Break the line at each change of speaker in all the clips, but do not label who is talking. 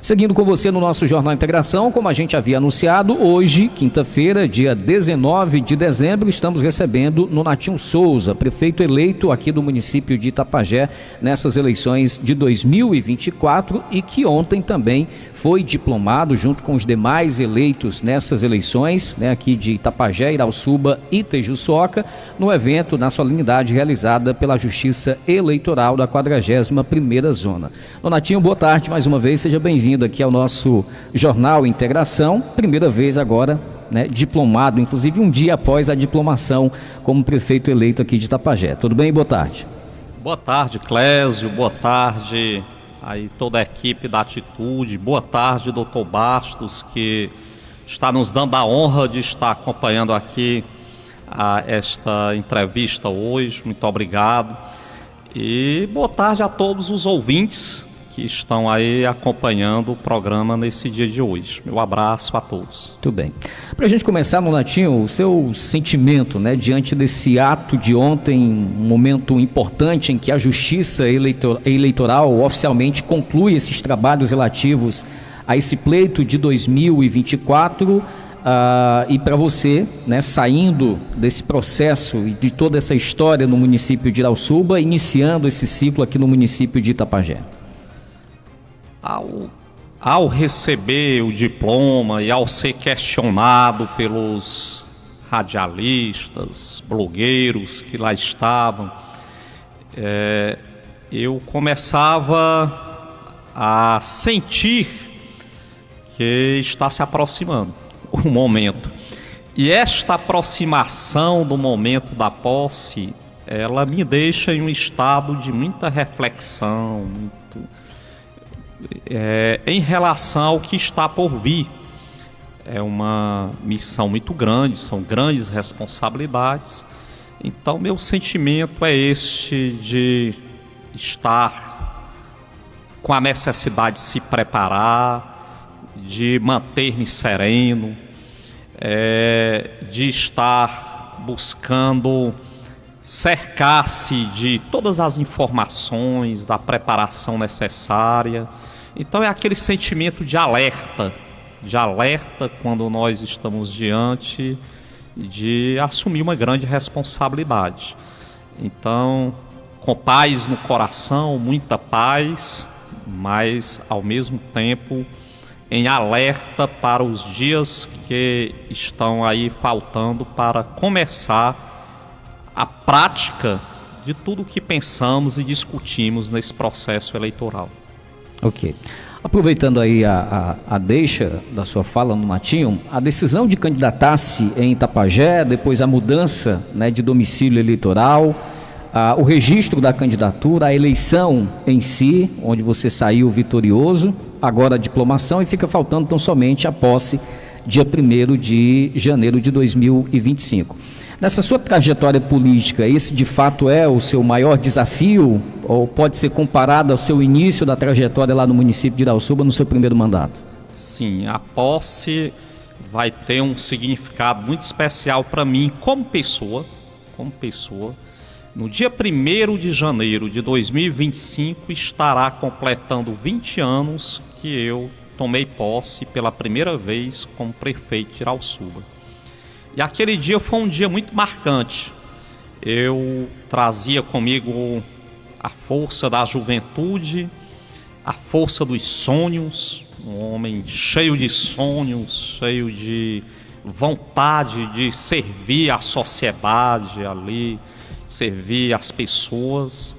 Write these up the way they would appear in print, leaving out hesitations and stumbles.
Seguindo com você no nosso Jornal Integração, como a gente havia anunciado, hoje, quinta-feira, dia 19 de dezembro, estamos recebendo Nonatinho Souza, prefeito eleito aqui do município de Itapajé, nessas eleições de 2024 e que ontem também foi diplomado junto com os demais eleitos nessas eleições, aqui de Itapajé, Irauçuba e Tejuçoca, no evento, na solenidade realizada pela Justiça Eleitoral da 41ª Zona. Nonatinho, boa tarde mais uma vez, seja bem-vindo aqui ao nosso Jornal Integração, primeira vez agora, diplomado, inclusive um dia após a diplomação como prefeito eleito aqui de Itapajé. Tudo bem? Boa tarde.
Boa tarde, Clésio, boa tarde aí toda a equipe da Atitude, boa tarde, doutor Bastos, que está nos dando a honra de estar acompanhando aqui esta entrevista hoje, muito obrigado. E boa tarde a todos os ouvintes que estão aí acompanhando o programa nesse dia de hoje. Meu abraço a todos.
Tudo bem. Para a gente começar, Nonatinho, o seu sentimento, diante desse ato de ontem, um momento importante em que a Justiça Eleitoral oficialmente conclui esses trabalhos relativos a esse pleito de 2024, e para você, saindo desse processo e de toda essa história no município de Irauçuba, iniciando esse ciclo aqui no município de Itapajé.
Ao receber o diploma e ao ser questionado pelos radialistas, blogueiros que lá estavam, eu começava a sentir que está se aproximando o momento. E esta aproximação do momento da posse, ela me deixa em um estado de muita reflexão, em relação ao que está por vir. É uma missão muito grande, são grandes responsabilidades. Então, meu sentimento é este de estar com a necessidade de se preparar, de manter-me sereno, de estar buscando cercar-se de todas as informações, da preparação necessária. Então é aquele sentimento de alerta quando nós estamos diante de assumir uma grande responsabilidade. Então, com paz no coração, muita paz, mas ao mesmo tempo em alerta para os dias que estão aí faltando para começar a prática de tudo o que pensamos e discutimos nesse processo eleitoral. Ok.
Aproveitando aí a deixa da sua fala, Nonatinho, a decisão de candidatar-se em Itapajé, depois a mudança de domicílio eleitoral, o registro da candidatura, a eleição em si, onde você saiu vitorioso, agora a diplomação, e fica faltando tão somente a posse dia 1º de janeiro de 2025. Nessa sua trajetória política, esse de fato é o seu maior desafio, ou pode ser comparado ao seu início da trajetória lá no município de Irauçuba, no seu primeiro mandato?
Sim, a posse vai ter um significado muito especial para mim como pessoa. No dia 1º de janeiro de 2025 estará completando 20 anos que eu tomei posse pela primeira vez como prefeito de Irauçuba. E aquele dia foi um dia muito marcante. Eu trazia comigo a força da juventude, a força dos sonhos, um homem cheio de sonhos, cheio de vontade de servir a sociedade ali, servir as pessoas.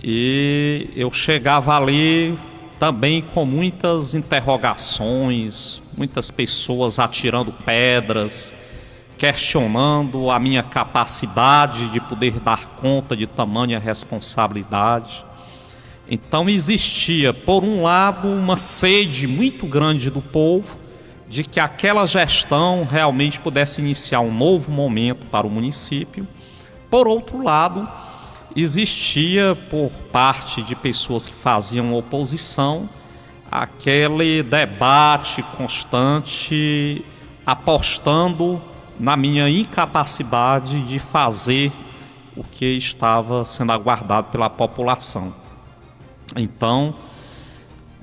E eu chegava ali também com muitas interrogações, muitas pessoas atirando pedras, questionando a minha capacidade de poder dar conta de tamanha responsabilidade. Então existia, por um lado, uma sede muito grande do povo de que aquela gestão realmente pudesse iniciar um novo momento para o município. Por outro lado, existia por parte de pessoas que faziam oposição aquele debate constante apostando na minha incapacidade de fazer o que estava sendo aguardado pela população. Então,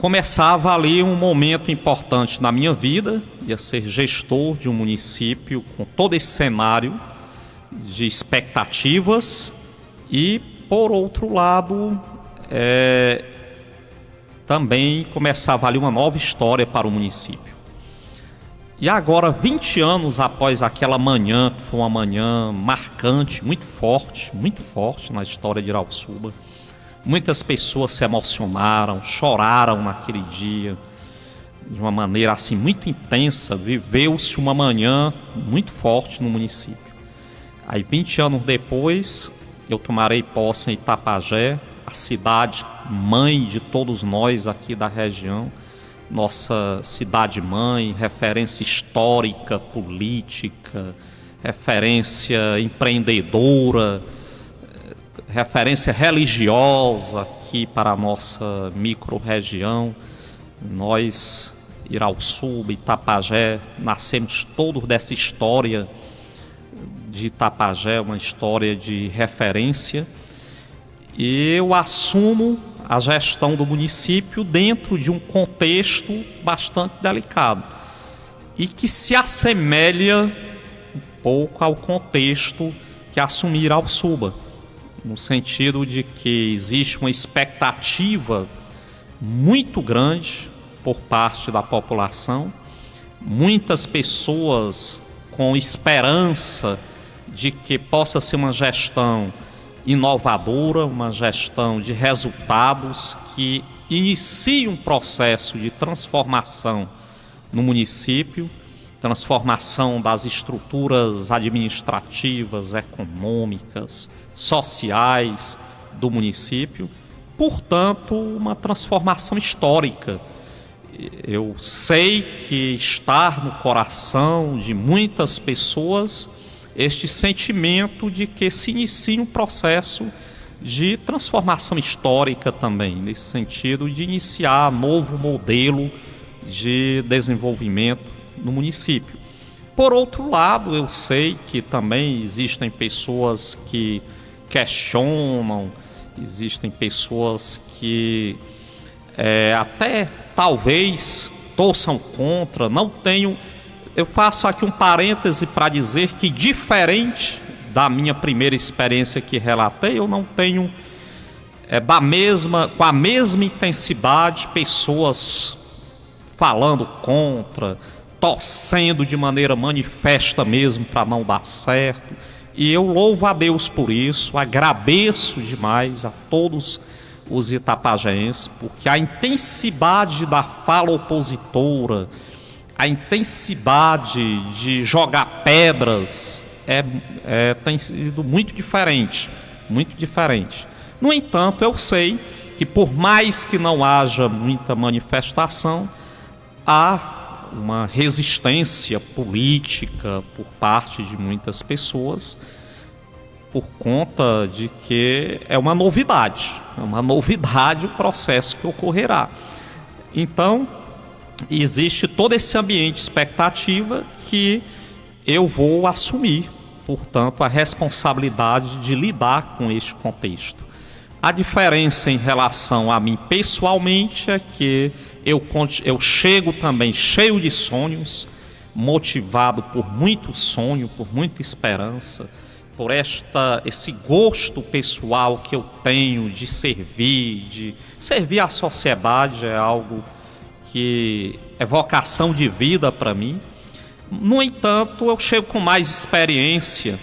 começava ali um momento importante na minha vida, ia ser gestor de um município com todo esse cenário de expectativas e, por outro lado, também começava ali uma nova história para o município. E agora, 20 anos após aquela manhã, que foi uma manhã marcante, muito forte na história de Irauçuba, muitas pessoas se emocionaram, choraram naquele dia, de uma maneira assim muito intensa, viveu-se uma manhã muito forte no município. Aí 20 anos depois, eu tomarei posse em Itapajé, a cidade mãe de todos nós aqui da região, nossa cidade mãe, referência histórica, política, referência empreendedora, referência religiosa aqui para a nossa micro-região. Nós, Irauçuba, Itapajé, nascemos todos dessa história de Itapajé, uma história de referência. E eu assumo a gestão do município dentro de um contexto bastante delicado e que se assemelha um pouco ao contexto que assumi Irauçuba, no sentido de que existe uma expectativa muito grande por parte da população, muitas pessoas com esperança de que possa ser uma gestão inovadora, uma gestão de resultados que inicie um processo de transformação no município, transformação das estruturas administrativas, econômicas, sociais do município, portanto, uma transformação histórica. Eu sei que está no coração de muitas pessoas este sentimento de que se inicia um processo de transformação histórica também, nesse sentido de iniciar um novo modelo de desenvolvimento no município. Por outro lado, eu sei que também existem pessoas que questionam, existem pessoas que até talvez torçam contra, não tenham. Eu faço aqui um parêntese para dizer que, diferente da minha primeira experiência que relatei, eu não tenho com a mesma intensidade pessoas falando contra, torcendo de maneira manifesta mesmo para não dar certo. E eu louvo a Deus por isso, agradeço demais a todos os itapajenses, porque a intensidade da fala opositora, a intensidade de jogar pedras tem sido muito diferente, muito diferente. No entanto, eu sei que por mais que não haja muita manifestação, há uma resistência política por parte de muitas pessoas, por conta de que é uma novidade o processo que ocorrerá. Então, existe todo esse ambiente de expectativa que eu vou assumir, portanto, a responsabilidade de lidar com este contexto. A diferença em relação a mim pessoalmente é que eu chego também cheio de sonhos, motivado por muito sonho, por muita esperança, por esse gosto pessoal que eu tenho de servir à sociedade, é algo que é vocação de vida para mim. No entanto, eu chego com mais experiência.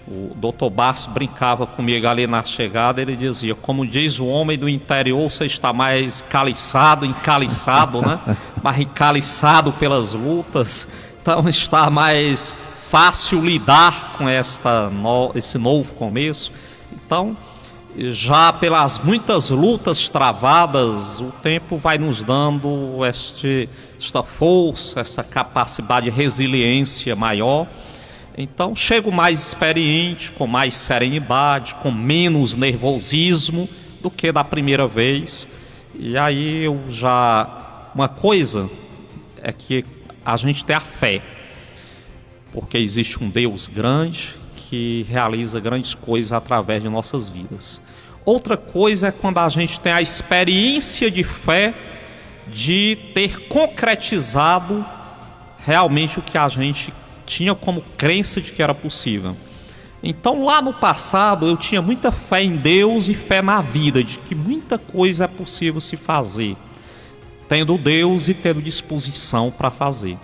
O Dr. Barros brincava comigo ali na chegada, ele dizia, como diz o homem do interior, você está mais encaliçado, né? Mais encaliçado pelas lutas, então está mais fácil lidar com esse novo começo. Então, já pelas muitas lutas travadas, o tempo vai nos dando esta força, essa capacidade de resiliência maior. Então, chego mais experiente, com mais serenidade, com menos nervosismo do que da primeira vez. E aí uma coisa é que a gente tem a fé, porque existe um Deus grande que realiza grandes coisas através de nossas vidas. Outra coisa é quando a gente tem a experiência de fé de ter concretizado realmente o que a gente tinha como crença de que era possível. Então, lá no passado, eu tinha muita fé em Deus e fé na vida, de que muita coisa é possível se fazer, tendo Deus e tendo disposição para fazer.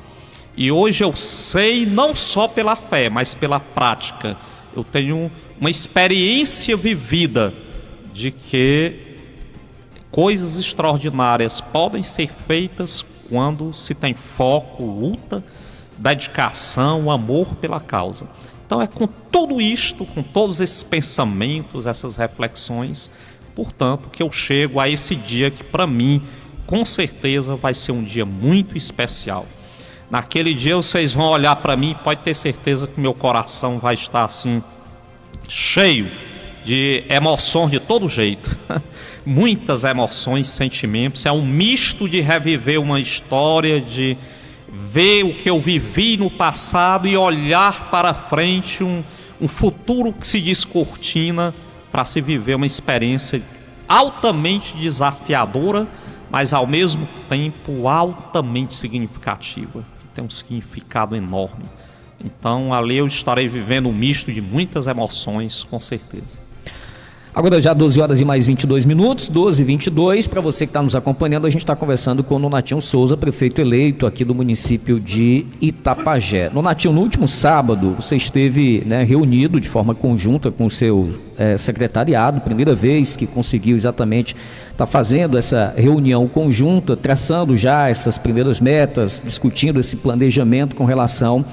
E hoje eu sei, não só pela fé, mas pela prática. Eu tenho uma experiência vivida de que coisas extraordinárias podem ser feitas quando se tem foco, luta, dedicação, amor pela causa. Então é com tudo isto, com todos esses pensamentos, essas reflexões, portanto, que eu chego a esse dia que para mim, com certeza, vai ser um dia muito especial. Naquele dia vocês vão olhar para mim, pode ter certeza que meu coração vai estar assim, cheio de emoções de todo jeito. Muitas emoções, sentimentos, é um misto de reviver uma história, de ver o que eu vivi no passado e olhar para frente um futuro que se descortina para se viver uma experiência altamente desafiadora, mas ao mesmo tempo altamente significativa, que tem um significado enorme. Então ali eu estarei vivendo um misto de muitas emoções, com certeza.
Agora já 12 horas e mais 22 minutos, 12h22, para você que está nos acompanhando, a gente está conversando com o Nonatinho Souza, prefeito eleito aqui do município de Itapajé. Nonatinho, no último sábado, você esteve, né, reunido de forma conjunta com o seu secretariado, primeira vez que conseguiu exatamente estar fazendo essa reunião conjunta, traçando já essas primeiras metas, discutindo esse planejamento com relação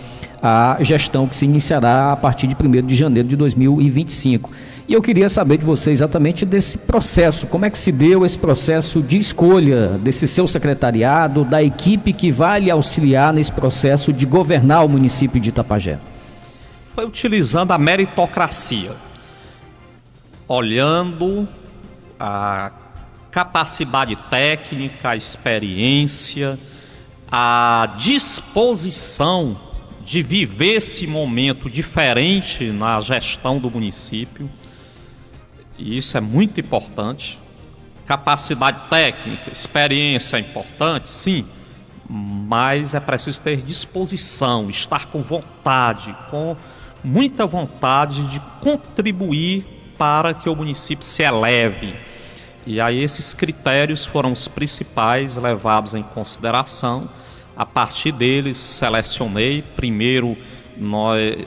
à gestão que se iniciará a partir de 1º de janeiro de 2025. E eu queria saber de você exatamente desse processo, como é que se deu esse processo de escolha desse seu secretariado, da equipe que vai lhe auxiliar nesse processo de governar o município de Itapajé.
Foi utilizando a meritocracia, olhando a capacidade técnica, a experiência, a disposição de viver esse momento diferente na gestão do município. E isso é muito importante. Capacidade técnica, experiência é importante, sim, mas é preciso ter disposição, estar com vontade, com muita vontade de contribuir para que o município se eleve. E aí esses critérios foram os principais levados em consideração. A partir deles selecionei, primeiro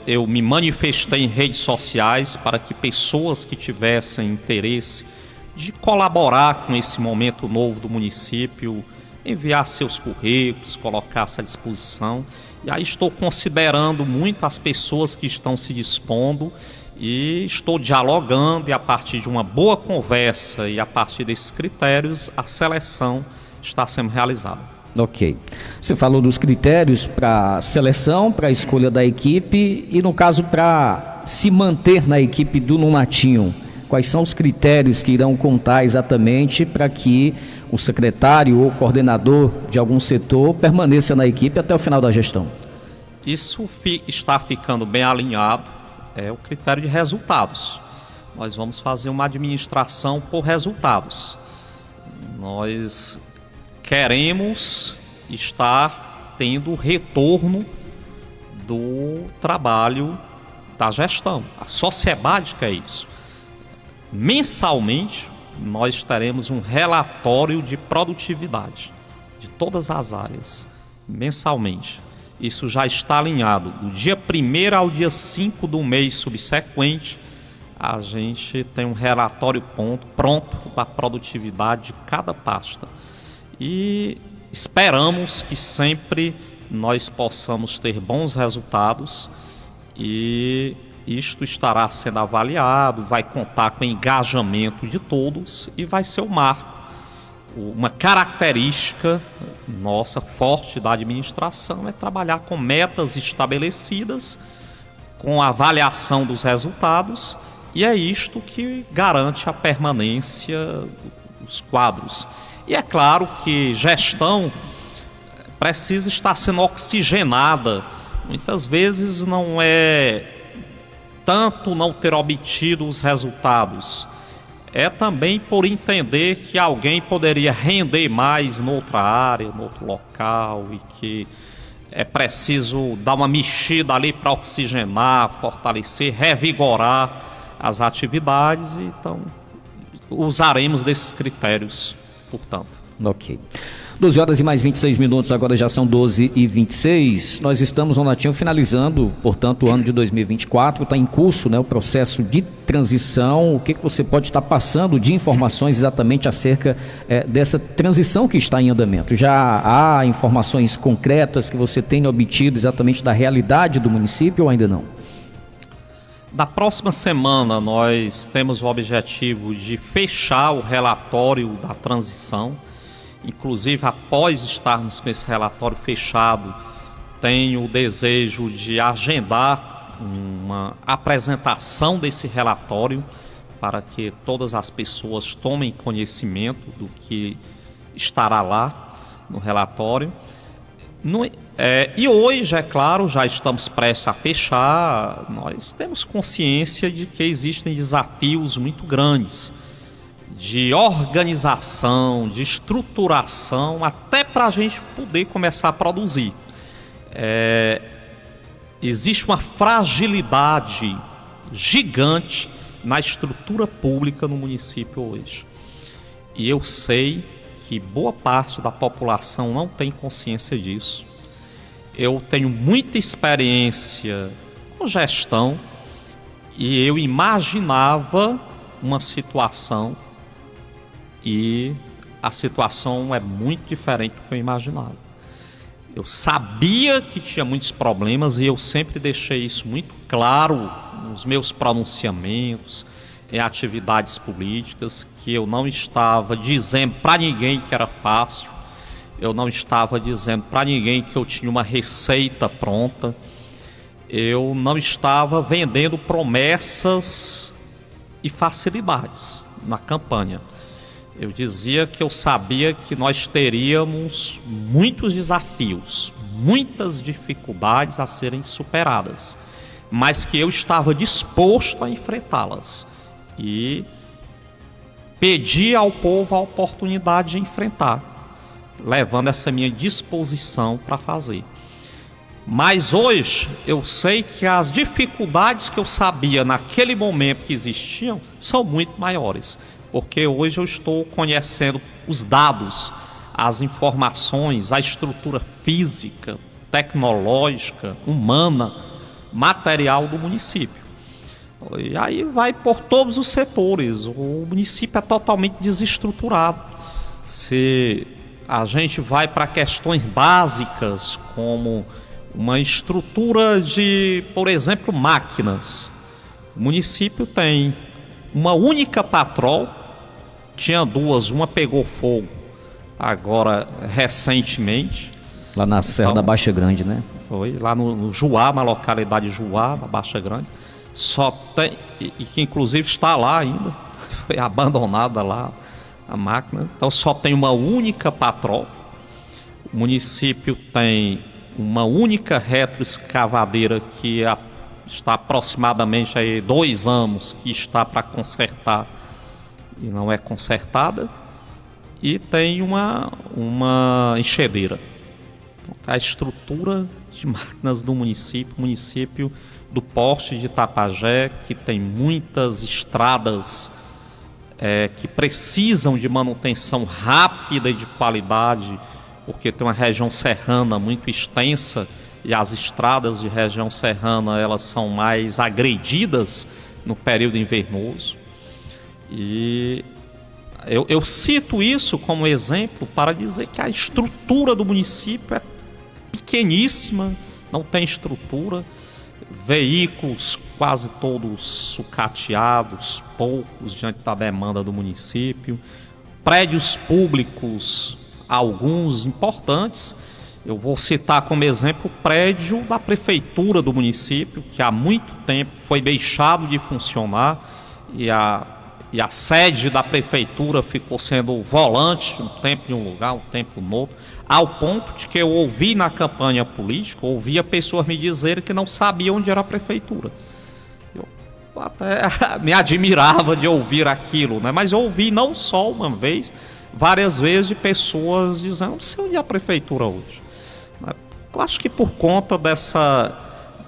eu me manifestei em redes sociais para que pessoas que tivessem interesse de colaborar com esse momento novo do município, enviar seus currículos, colocar-se à disposição. E aí estou considerando muito as pessoas que estão se dispondo e estou dialogando, e a partir de uma boa conversa e a partir desses critérios, a seleção está sendo realizada.
Ok. Você falou dos critérios para seleção, para a escolha da equipe e, no caso, para se manter na equipe do Nonatinho. Quais são os critérios que irão contar exatamente para que o secretário ou coordenador de algum setor permaneça na equipe até o final da gestão?
Isso está ficando bem alinhado, é o critério de resultados. Nós vamos fazer uma administração por resultados. Nós queremos estar tendo retorno do trabalho da gestão. A sociedade quer isso. Mensalmente, nós teremos um relatório de produtividade de todas as áreas, mensalmente. Isso já está alinhado. Do dia 1º ao dia 5 do mês subsequente, a gente tem um relatório pronto da produtividade de cada pasta. E esperamos que sempre nós possamos ter bons resultados, e isto estará sendo avaliado, vai contar com o engajamento de todos e vai ser um marco, uma característica nossa forte da administração é trabalhar com metas estabelecidas, com a avaliação dos resultados, e é isto que garante a permanência dos quadros. E é claro que gestão precisa estar sendo oxigenada. Muitas vezes não é tanto não ter obtido os resultados, é também por entender que alguém poderia render mais noutra área, noutro local, e que é preciso dar uma mexida ali para oxigenar, fortalecer, revigorar as atividades. Então, usaremos desses critérios, portanto.
Ok. 12 horas e mais 26 minutos, agora já são 12h26. Nós estamos no Natinho finalizando, portanto, o ano de 2024, está em curso, né, o processo de transição. O que você pode estar passando de informações exatamente acerca dessa transição que está em andamento? Já há informações concretas que você tenha obtido exatamente da realidade do município ou ainda não?
Na próxima semana nós temos o objetivo de fechar o relatório da transição. Inclusive, após estarmos com esse relatório fechado, tenho o desejo de agendar uma apresentação desse relatório para que todas as pessoas tomem conhecimento do que estará lá no relatório. E hoje, é claro, já estamos prestes a fechar, nós temos consciência de que existem desafios muito grandes de organização, de estruturação, até para a gente poder começar a produzir. Existe uma fragilidade gigante na estrutura pública no município hoje. E eu sei que boa parte da população não tem consciência disso. Eu tenho muita experiência com gestão e eu imaginava uma situação e a situação é muito diferente do que eu imaginava. Eu sabia que tinha muitos problemas e eu sempre deixei isso muito claro nos meus pronunciamentos, em atividades políticas, que eu não estava dizendo para ninguém que era fácil, eu não estava dizendo para ninguém que eu tinha uma receita pronta, eu não estava vendendo promessas e facilidades na campanha. Eu dizia que eu sabia que nós teríamos muitos desafios, muitas dificuldades a serem superadas, mas que eu estava disposto a enfrentá-las e pedi ao povo a oportunidade de enfrentar, levando essa minha disposição para fazer. Mas hoje eu sei que as dificuldades que eu sabia naquele momento que existiam são muito maiores. Porque hoje eu estou conhecendo os dados, as informações, a estrutura física, tecnológica, humana, material do município. E aí vai por todos os setores. O município é totalmente desestruturado. Se a gente vai para questões básicas, como uma estrutura de, por exemplo, máquinas. O município tem uma única patrol, tinha duas, uma pegou fogo agora recentemente.
Lá na Serra da Baixa Grande, né?
Foi, lá no Juá, na localidade Juá, na Baixa Grande. Só tem, e que inclusive está lá ainda, foi abandonada lá a máquina. Então só tem uma única patrol. O município tem uma única retroescavadeira que está aproximadamente aí 2 anos que está para consertar e não é consertada, e tem uma enxadeira. Então, a estrutura de máquinas do município do porte de Itapajé, que tem muitas estradas que precisam de manutenção rápida e de qualidade, porque tem uma região serrana muito extensa e as estradas de região serrana elas são mais agredidas no período invernoso. E eu cito isso como exemplo para dizer que a estrutura do município é pequeníssima, não tem estrutura, veículos quase todos sucateados, poucos diante da demanda do município, prédios públicos, alguns importantes. Eu vou citar como exemplo o prédio da prefeitura do município, que há muito tempo foi deixado de funcionar e a sede da prefeitura ficou sendo volante, um tempo em um lugar, um tempo no outro, ao ponto de que eu ouvi na campanha política, ouvia pessoas me dizerem que não sabiam onde era a prefeitura. até me admirava de ouvir aquilo, né? Mas eu ouvi não só uma vez, várias vezes, de pessoas dizendo: não sei onde é a prefeitura hoje. Eu acho que por conta dessa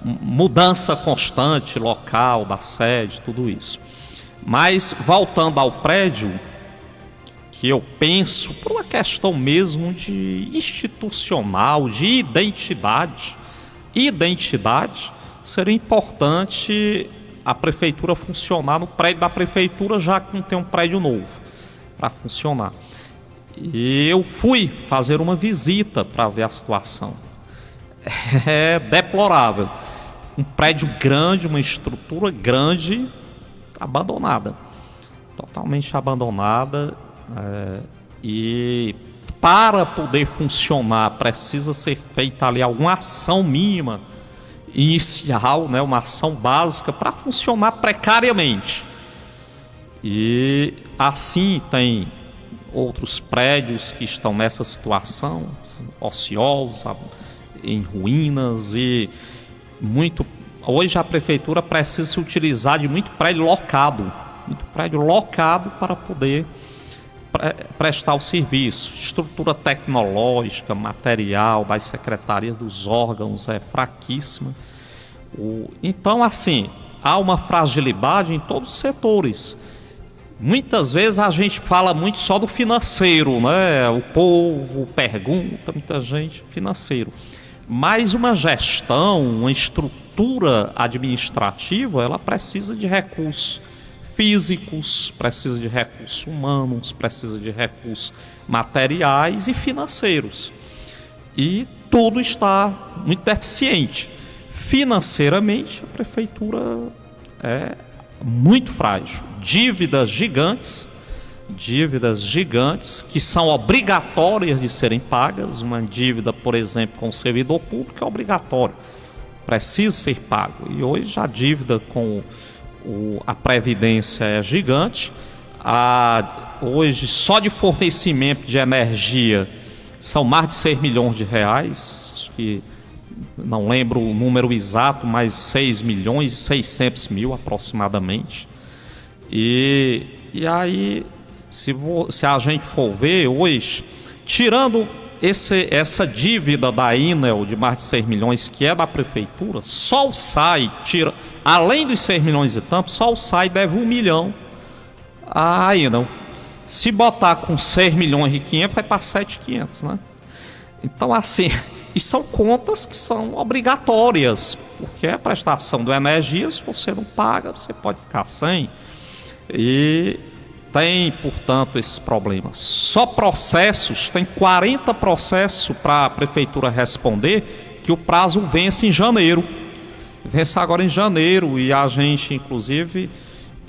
mudança constante local, da sede, tudo isso. Mas voltando ao prédio, que eu penso por uma questão mesmo de institucional, de identidade, seria importante a prefeitura funcionar no prédio da prefeitura, já que não tem um prédio novo para funcionar. E eu fui fazer uma visita para ver a situação. É deplorável. Um prédio grande, uma estrutura grande, abandonada, totalmente abandonada, e para poder funcionar precisa ser feita ali alguma ação mínima, inicial, né, uma ação básica para funcionar precariamente. E assim tem outros prédios que estão nessa situação, ociosos, em ruínas, e hoje a prefeitura precisa se utilizar de muito prédio locado para poder prestar o serviço. Estrutura tecnológica, material das secretarias dos órgãos é fraquíssima. Então, assim, há uma fragilidade em todos os setores. Muitas vezes a gente fala muito só do financeiro, né? O povo pergunta, muita gente, financeiro. Mas uma gestão, uma estrutura administrativa, ela precisa de recursos físicos, precisa de recursos humanos, precisa de recursos materiais e financeiros. E tudo está muito deficiente. Financeiramente, a prefeitura é muito frágil. Dívidas gigantes que são obrigatórias de serem pagas. Uma dívida, por exemplo, com o servidor público é obrigatório, precisa ser pago. E hoje a dívida com a Previdência é gigante. Hoje, só de fornecimento de energia, são mais de 6 milhões de reais. Acho que, não lembro o número exato, mas 6 milhões e 600 mil aproximadamente. E aí, se a gente for ver hoje, tirando essa dívida da Enel de mais de 6 milhões, que é da prefeitura, só o SAI, além dos 6 milhões e tanto, só o SAI deve 1 milhão à Enel. Se botar com 6 milhões e 500, vai para 7.500, né? Então, assim, e são contas que são obrigatórias, porque a prestação da energia, se você não paga, você pode ficar sem. E tem, portanto, esses problemas. Só processos, tem 40 processos para a prefeitura responder, que o prazo vence em janeiro. Vence agora em janeiro, e a gente, inclusive,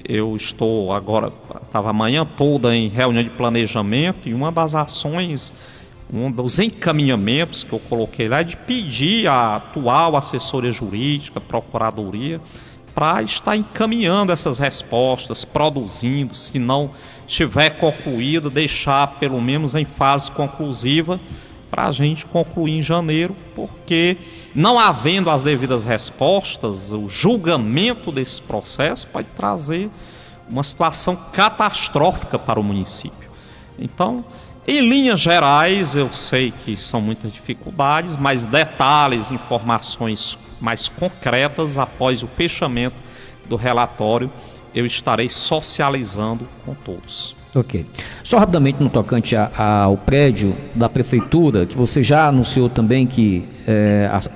eu estou agora, estava a manhã toda em reunião de planejamento, e uma das ações, um dos encaminhamentos que eu coloquei lá é de pedir à atual assessoria jurídica, procuradoria, para estar encaminhando essas respostas, produzindo, se não estiver concluída, deixar pelo menos em fase conclusiva, para a gente concluir em janeiro, porque não havendo as devidas respostas, o julgamento desse processo pode trazer uma situação catastrófica para o município. Então, em linhas gerais, eu sei que são muitas dificuldades, mas detalhes, informações mais concretas, após o fechamento do relatório, eu estarei socializando com todos.
Ok. Só rapidamente no tocante ao prédio da prefeitura, que você já anunciou também que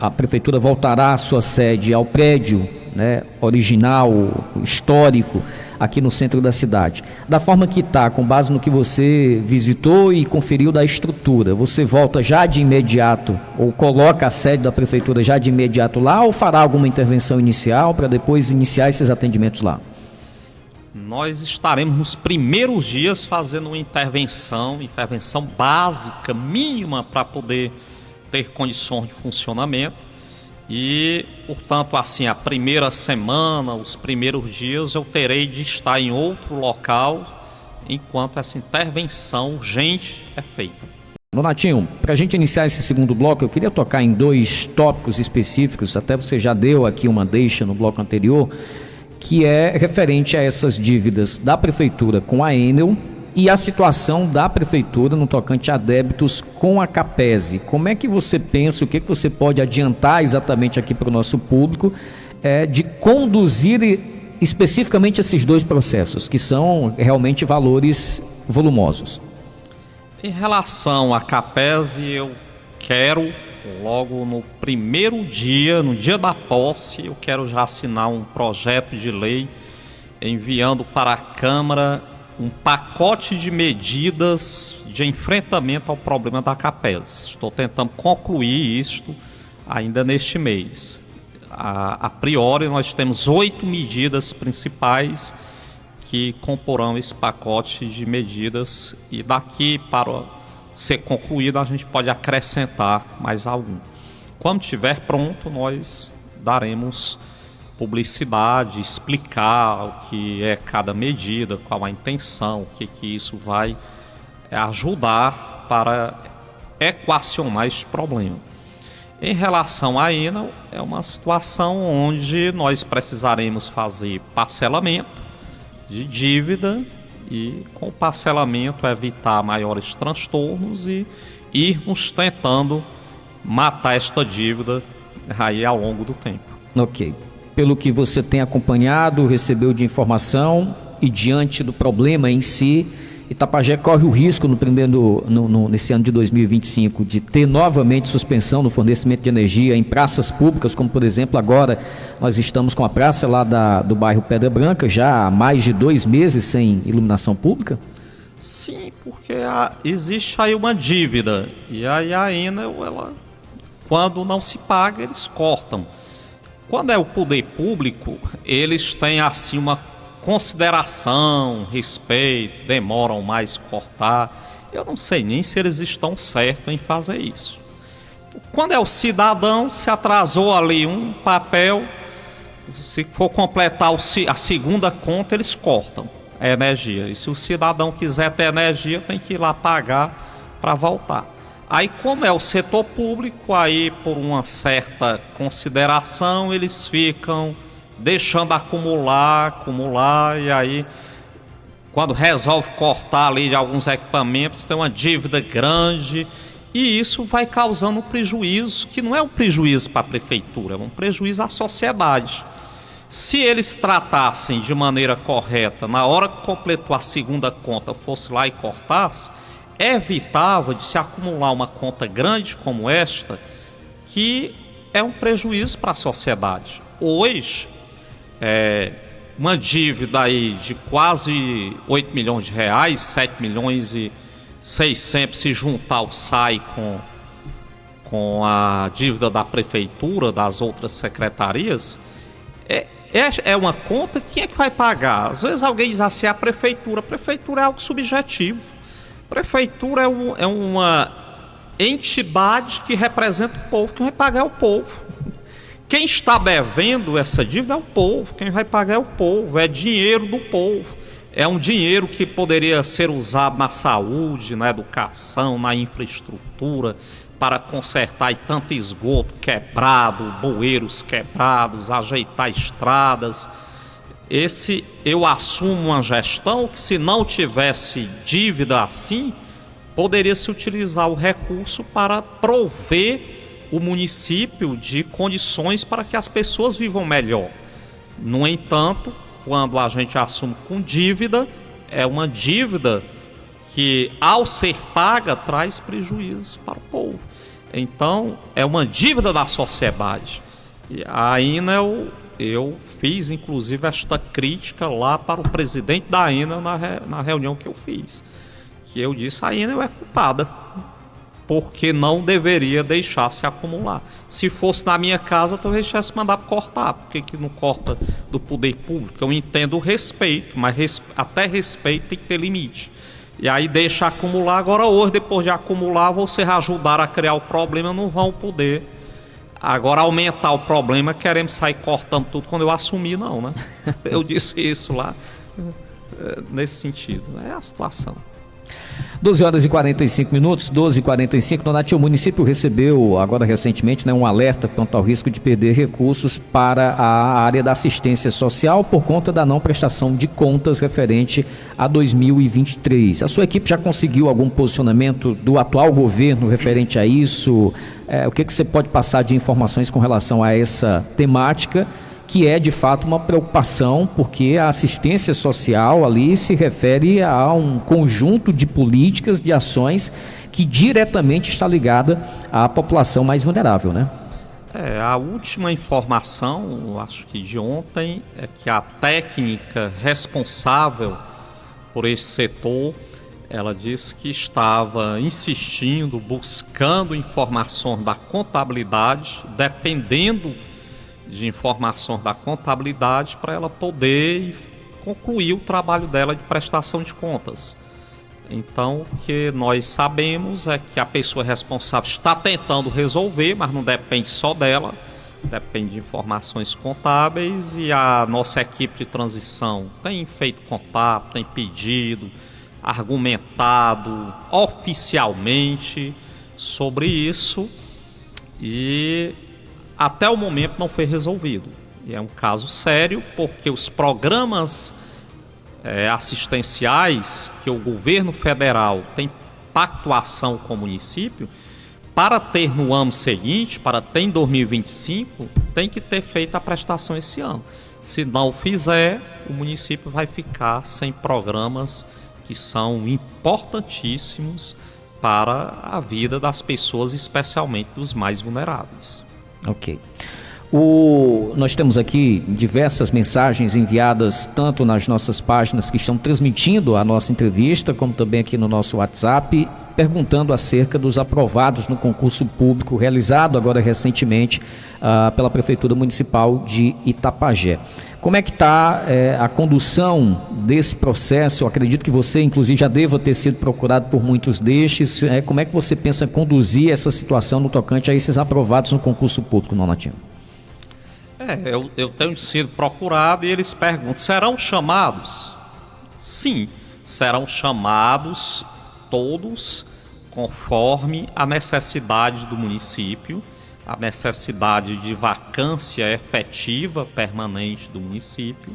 a prefeitura voltará a sua sede ao prédio, né, original, histórico, aqui no centro da cidade. Da forma que está, com base no que você visitou e conferiu da estrutura, você volta já de imediato, ou coloca a sede da prefeitura já de imediato lá, ou fará alguma intervenção inicial para depois iniciar esses atendimentos lá?
Nós estaremos nos primeiros dias fazendo uma intervenção básica, mínima, para poder ter condições de funcionamento. E, portanto, assim, a primeira semana, os primeiros dias, eu terei de estar em outro local enquanto essa intervenção urgente é feita.
Donatinho, para a gente iniciar esse segundo bloco, eu queria tocar em 2 tópicos específicos, até você já deu aqui uma deixa no bloco anterior, que é referente a essas dívidas da Prefeitura com a Enel e a situação da Prefeitura no tocante a débitos com a Capese. Como é que você pensa, o que você pode adiantar exatamente aqui para o nosso público, de conduzir especificamente esses dois processos, que são realmente valores volumosos?
Em relação à Capese, eu quero, logo no primeiro dia, no dia da posse, eu quero já assinar um projeto de lei enviando para a Câmara um pacote de medidas de enfrentamento ao problema da Capese. Estou tentando concluir isto ainda neste mês. A priori, nós temos 8 medidas principais que comporão esse pacote de medidas e daqui para ser concluído a gente pode acrescentar mais algum. Quando estiver pronto, nós daremos publicidade, explicar o que é cada medida, qual a intenção, o que isso vai ajudar para equacionar este problema. Em relação à Enel, é uma situação onde nós precisaremos fazer parcelamento de dívida e com o parcelamento evitar maiores transtornos e irmos tentando matar esta dívida aí ao longo do tempo. Ok.
Pelo que você tem acompanhado, recebeu de informação e diante do problema em si, Itapajé corre o risco nesse ano de 2025 de ter novamente suspensão no fornecimento de energia em praças públicas, como por exemplo agora nós estamos com a praça lá do bairro Pedra Branca, já há mais de 2 meses sem iluminação pública?
Sim, porque existe aí uma dívida e aí a Enel, quando não se paga, eles cortam. Quando é o poder público, eles têm assim uma consideração, respeito, demoram mais cortar. Eu não sei nem se eles estão certos em fazer isso. Quando é o cidadão, se atrasou ali um papel, se for completar a segunda conta, eles cortam a energia. E se o cidadão quiser ter energia, tem que ir lá pagar para voltar. Aí, como é o setor público, aí por uma certa consideração, eles ficam deixando acumular, e aí, quando resolve cortar ali de alguns equipamentos, tem uma dívida grande, e isso vai causando um prejuízo, que não é um prejuízo para a prefeitura, é um prejuízo à sociedade. Se eles tratassem de maneira correta, na hora que completou a segunda conta, fosse lá e cortasse, evitava de se acumular uma conta grande como esta, que é um prejuízo para a sociedade. Hoje, uma dívida aí de quase 8 milhões de reais, 7 milhões e 600, se juntar o SAI com a dívida da prefeitura, das outras secretarias, é uma conta, quem é que vai pagar? Às vezes alguém diz assim, a prefeitura é algo subjetivo. A prefeitura é uma entidade que representa o povo, quem vai pagar é o povo. Quem está devendo essa dívida é o povo, quem vai pagar é o povo, é dinheiro do povo. É um dinheiro que poderia ser usado na saúde, na educação, na infraestrutura, para consertar aí tanto esgoto quebrado, bueiros quebrados, ajeitar estradas. Eu assumo uma gestão que, se não tivesse dívida assim, poderia se utilizar o recurso para prover o município de condições para que as pessoas vivam melhor. No entanto, quando a gente assume com dívida, é uma dívida que, ao ser paga, traz prejuízo para o povo. Então, é uma dívida da sociedade. E a Enel, eu fiz inclusive esta crítica lá para o presidente da Enel na reunião que eu fiz, que eu disse: a Enel é culpada, porque não deveria deixar se acumular. Se fosse na minha casa, talvez tivesse mandado cortar. Por que não corta do poder público? Eu entendo o respeito, mas até respeito tem que ter limite. E aí deixa acumular. Agora hoje, depois de acumular, vocês ajudaram a criar o problema, não vão poder agora aumentar o problema, queremos sair cortando tudo quando eu assumi, não, né? Eu disse isso lá, nesse sentido. É a situação.
12 horas e 45 minutos, 12h45. Donatinho, o município recebeu agora recentemente, né, um alerta quanto ao risco de perder recursos para a área da assistência social por conta da não prestação de contas referente a 2023. A sua equipe já conseguiu algum posicionamento do atual governo referente a isso? O que você pode passar de informações com relação a essa temática, que é de fato uma preocupação, porque a assistência social ali se refere a um conjunto de políticas, de ações que diretamente está ligada à população mais vulnerável, né?
A última informação, acho que de ontem, é que a técnica responsável por esse setor, ela disse que estava insistindo, buscando informações da contabilidade, dependendo de informações da contabilidade para ela poder concluir o trabalho dela de prestação de contas. Então, o que nós sabemos é que a pessoa responsável está tentando resolver, mas não depende só dela, depende de informações contábeis, e a nossa equipe de transição tem feito contato, tem pedido, argumentado oficialmente sobre isso, e até o momento não foi resolvido. E é um caso sério, porque os programas assistenciais que o governo federal tem pactuação com o município, para ter no ano seguinte, para ter em 2025, tem que ter feito a prestação esse ano. Se não fizer, o município vai ficar sem programas que são importantíssimos para a vida das pessoas, especialmente dos mais vulneráveis.
Ok. Nós temos aqui diversas mensagens enviadas tanto nas nossas páginas que estão transmitindo a nossa entrevista, como também aqui no nosso WhatsApp, perguntando acerca dos aprovados no concurso público realizado agora recentemente pela Prefeitura Municipal de Itapajé. Como é que está a condução desse processo? Eu acredito que você, inclusive, já deva ter sido procurado por muitos destes. Como é que você pensa conduzir essa situação no tocante a esses aprovados no concurso público, Nonatinho?
Eu tenho sido procurado e eles perguntam, serão chamados? Sim, serão chamados todos conforme a necessidade do município, a necessidade de vacância efetiva, permanente do município.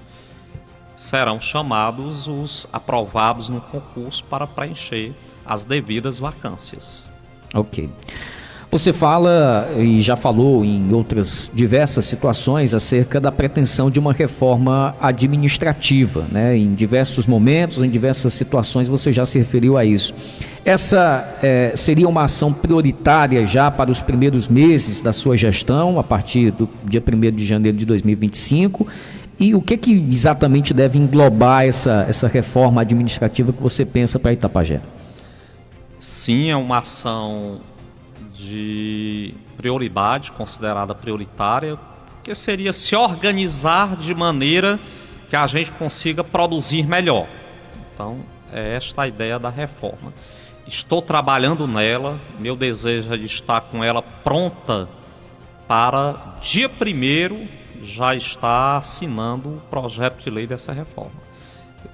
Serão chamados os aprovados no concurso para preencher as devidas vacâncias.
Ok. Você fala e já falou em outras diversas situações acerca da pretensão de uma reforma administrativa, né? Em diversos momentos, em diversas situações você já se referiu a isso. Essa seria uma ação prioritária já para os primeiros meses da sua gestão, a partir do dia 1º de janeiro de 2025, e o que exatamente deve englobar essa reforma administrativa que você pensa para Itapajé?
Sim, é uma ação de prioridade, considerada prioritária, que seria se organizar de maneira que a gente consiga produzir melhor. Então, é esta a ideia da reforma. Estou trabalhando nela, meu desejo é de estar com ela pronta para dia 1º já estar assinando o projeto de lei dessa reforma. Eu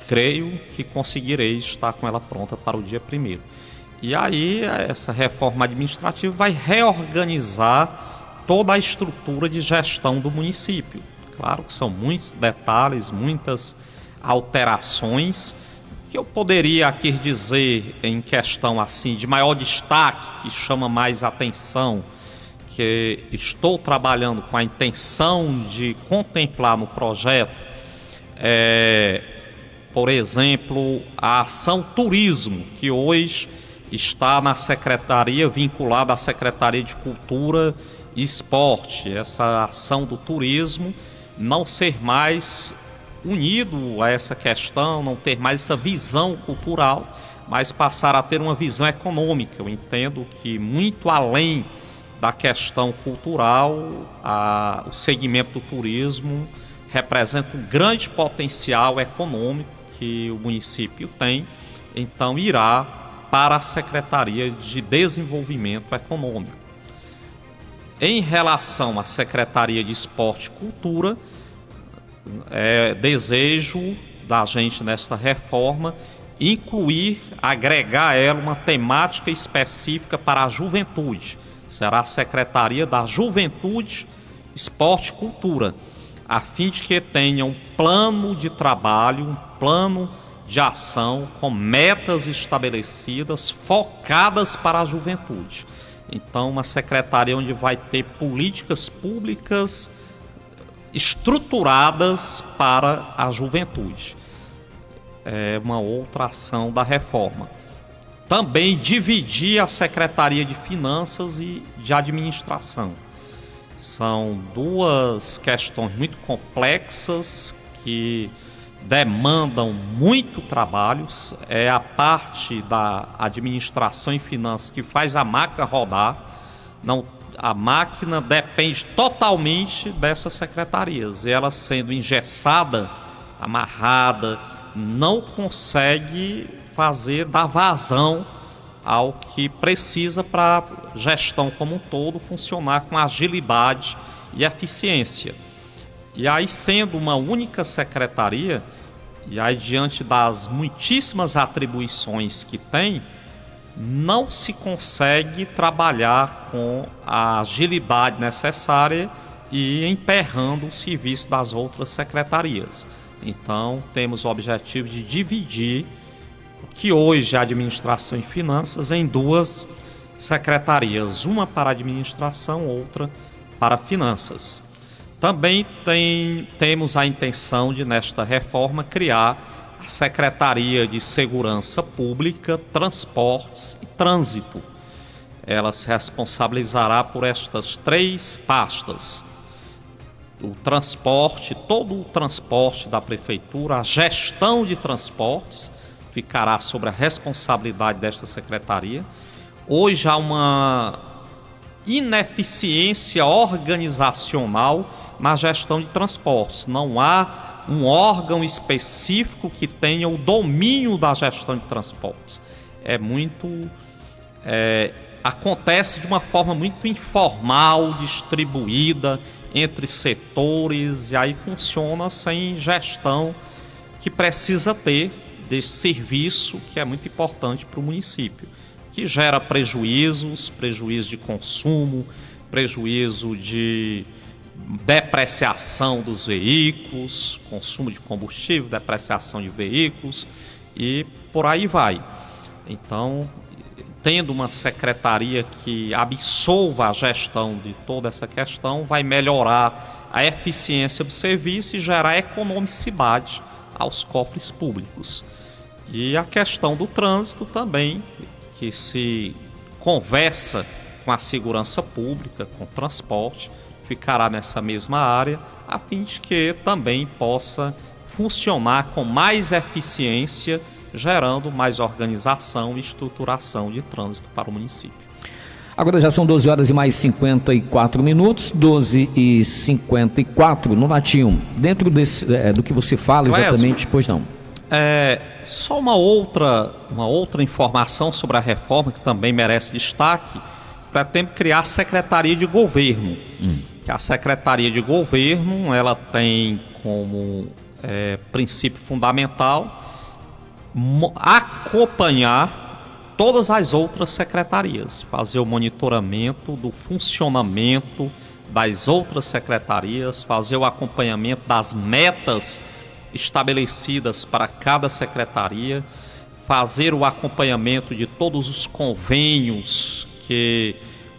creio que conseguirei estar com ela pronta para o dia 1º. E aí essa reforma administrativa vai reorganizar toda a estrutura de gestão do município. Claro que são muitos detalhes, muitas alterações, que eu poderia aqui dizer em questão assim de maior destaque, que chama mais atenção, que estou trabalhando com a intenção de contemplar no projeto, por exemplo, a ação turismo, que hoje está na secretaria, vinculada à Secretaria de Cultura e Esporte. Essa ação do turismo não ser mais unido a essa questão, não ter mais essa visão cultural, mas passar a ter uma visão econômica. Eu entendo que muito além da questão cultural, o segmento do turismo representa um grande potencial econômico que o município tem, então irá para a Secretaria de Desenvolvimento Econômico. Em relação à Secretaria de Esporte e Cultura, desejo da gente nesta reforma incluir, agregar a ela uma temática específica para a juventude. Será a Secretaria da Juventude, Esporte e Cultura, a fim de que tenha um plano de trabalho, um plano de ação com metas estabelecidas, focadas para a juventude. Então, uma secretaria onde vai ter políticas públicas estruturadas para a juventude. É uma outra ação da reforma. Também dividir a Secretaria de Finanças e de Administração. São duas questões muito complexas que demandam muito trabalho. É a parte da administração e finanças que faz a máquina rodar. Não, a máquina depende totalmente dessas secretarias. E ela sendo engessada, amarrada, não consegue dar vazão ao que precisa para a gestão como um todo funcionar com agilidade e eficiência. E aí, sendo uma única secretaria, e aí diante das muitíssimas atribuições que tem, não se consegue trabalhar com a agilidade necessária e emperrando o serviço das outras secretarias. Então, temos o objetivo de dividir o que hoje é administração e finanças em duas secretarias, uma para administração, outra para finanças. Também temos a intenção de, nesta reforma, criar a Secretaria de Segurança Pública, Transportes e Trânsito. Ela se responsabilizará por estas três pastas: o transporte, todo o transporte da prefeitura, a gestão de transportes ficará sob a responsabilidade desta secretaria. Hoje há uma ineficiência organizacional na gestão de transportes. Não há um órgão específico que tenha o domínio da gestão de transportes. Acontece de uma forma muito informal, distribuída entre setores, e aí funciona sem gestão que precisa ter desse serviço, que é muito importante para o município, que gera prejuízo de consumo, prejuízo de depreciação dos veículos, consumo de combustível, depreciação de veículos e por aí vai. Então, tendo uma secretaria que absolva a gestão de toda essa questão, vai melhorar a eficiência do serviço e gerar economicidade aos cofres públicos. E a questão do trânsito também, que se conversa com a segurança pública, com o transporte, ficará nessa mesma área, a fim de que também possa funcionar com mais eficiência, gerando mais organização e estruturação de trânsito para o município.
Agora já são 12 horas e mais 54 minutos, 12h54 no Natinho. Dentro do que você fala exatamente, pois não?
Só uma outra informação sobre a reforma que também merece destaque. Pretende criar a Secretaria de Governo. Que a Secretaria de Governo, ela tem como princípio fundamental acompanhar todas as outras secretarias, fazer o monitoramento do funcionamento das outras secretarias, fazer o acompanhamento das metas estabelecidas para cada secretaria, fazer o acompanhamento de todos os convênios que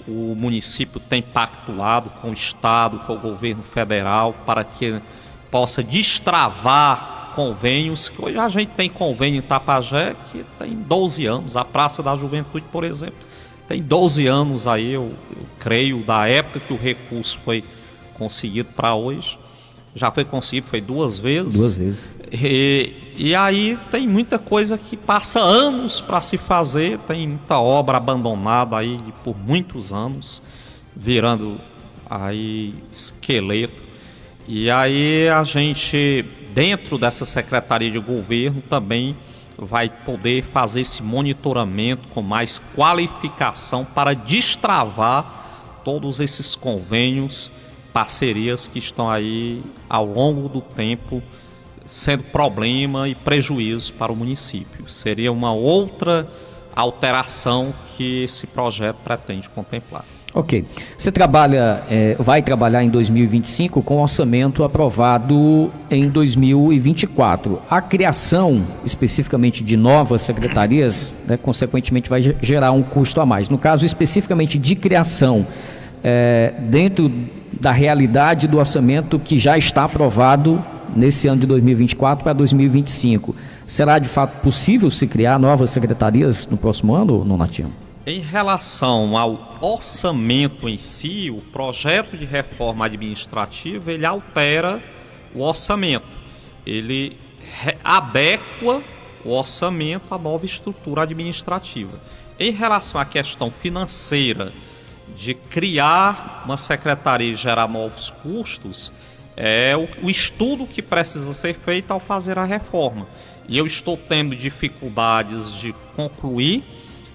o município tem pactuado com o Estado, com o governo federal, para que possa destravar convênios, que hoje a gente tem convênio em Tapajé que tem 12 anos, a Praça da Juventude, por exemplo, tem 12 anos aí, eu creio, da época que o recurso foi conseguido para hoje. Já foi conseguido, foi duas vezes.
Duas vezes.
E aí tem muita coisa que passa anos para se fazer, tem muita obra abandonada aí por muitos anos, virando aí esqueleto. E aí a gente, dentro dessa Secretaria de Governo, também vai poder fazer esse monitoramento com mais qualificação para destravar todos esses convênios, parcerias que estão aí ao longo do tempo sendo problema e prejuízo para o município. Seria uma outra alteração que esse projeto pretende contemplar.
Ok. Você vai trabalhar em 2025 com orçamento aprovado em 2024. A criação, especificamente de novas secretarias, né, consequentemente vai gerar um custo a mais. No caso, especificamente de criação, dentro da realidade do orçamento que já está aprovado nesse ano de 2024 para 2025, será de fato possível se criar novas secretarias no próximo ano, Nonatinho?
Em relação ao orçamento em si, o projeto de reforma administrativa, ele altera o orçamento. Ele adequa o orçamento à nova estrutura administrativa. Em relação à questão financeira, de criar uma secretaria e gerar novos custos, é o estudo que precisa ser feito ao fazer a reforma. E eu estou tendo dificuldades de concluir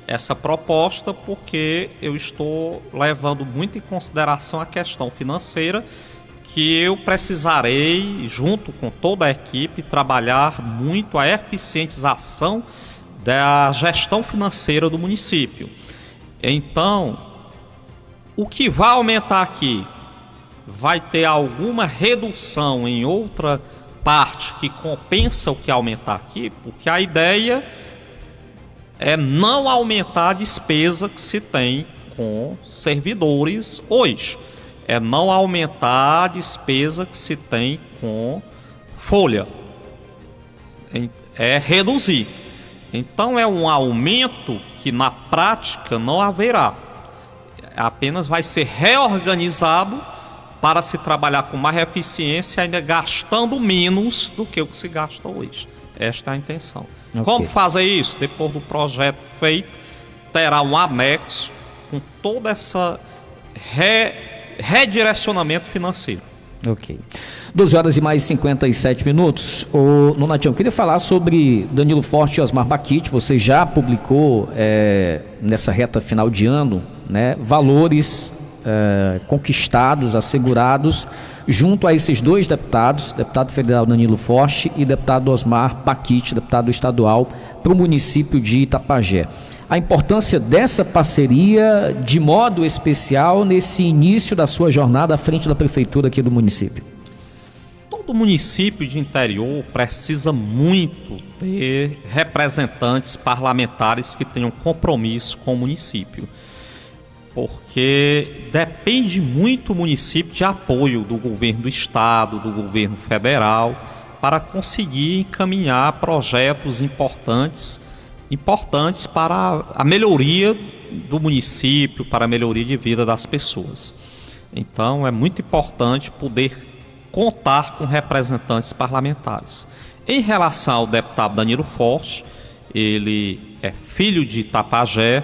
essa proposta porque eu estou levando muito em consideração a questão financeira, que eu precisarei, junto com toda a equipe, trabalhar muito a eficientização da gestão financeira do município. Então, o que vai aumentar aqui? Vai ter alguma redução em outra parte que compensa o que aumentar aqui? Porque a ideia é não aumentar a despesa que se tem com servidores hoje. É não aumentar a despesa que se tem com folha. É reduzir. Então é um aumento que na prática não haverá. Apenas vai ser reorganizado para se trabalhar com mais eficiência, ainda gastando menos do que o que se gasta hoje. Esta é a intenção. Okay. Como fazer isso? Depois do projeto feito, terá um anexo com toda essa redirecionamento financeiro.
Ok. 12 horas e mais 57 minutos. Nonatinho, eu queria falar sobre Danilo Forte e Osmar Baquite. Você já publicou nessa reta final de ano, né, valores conquistados, assegurados, junto a esses dois deputados, deputado federal Danilo Forte e deputado Osmar Baquite, deputado estadual, para o município de Itapajé. A importância dessa parceria, de modo especial, nesse início da sua jornada à frente da prefeitura aqui do município.
Todo município de interior precisa muito ter representantes parlamentares que tenham compromisso com o município, porque depende muito o município de apoio do governo do estado, do governo federal, para conseguir encaminhar projetos importantes para a melhoria do município, para a melhoria de vida das pessoas. Então é muito importante poder contar com representantes parlamentares. Em relação ao deputado Danilo Forte, ele é filho de Itapajé,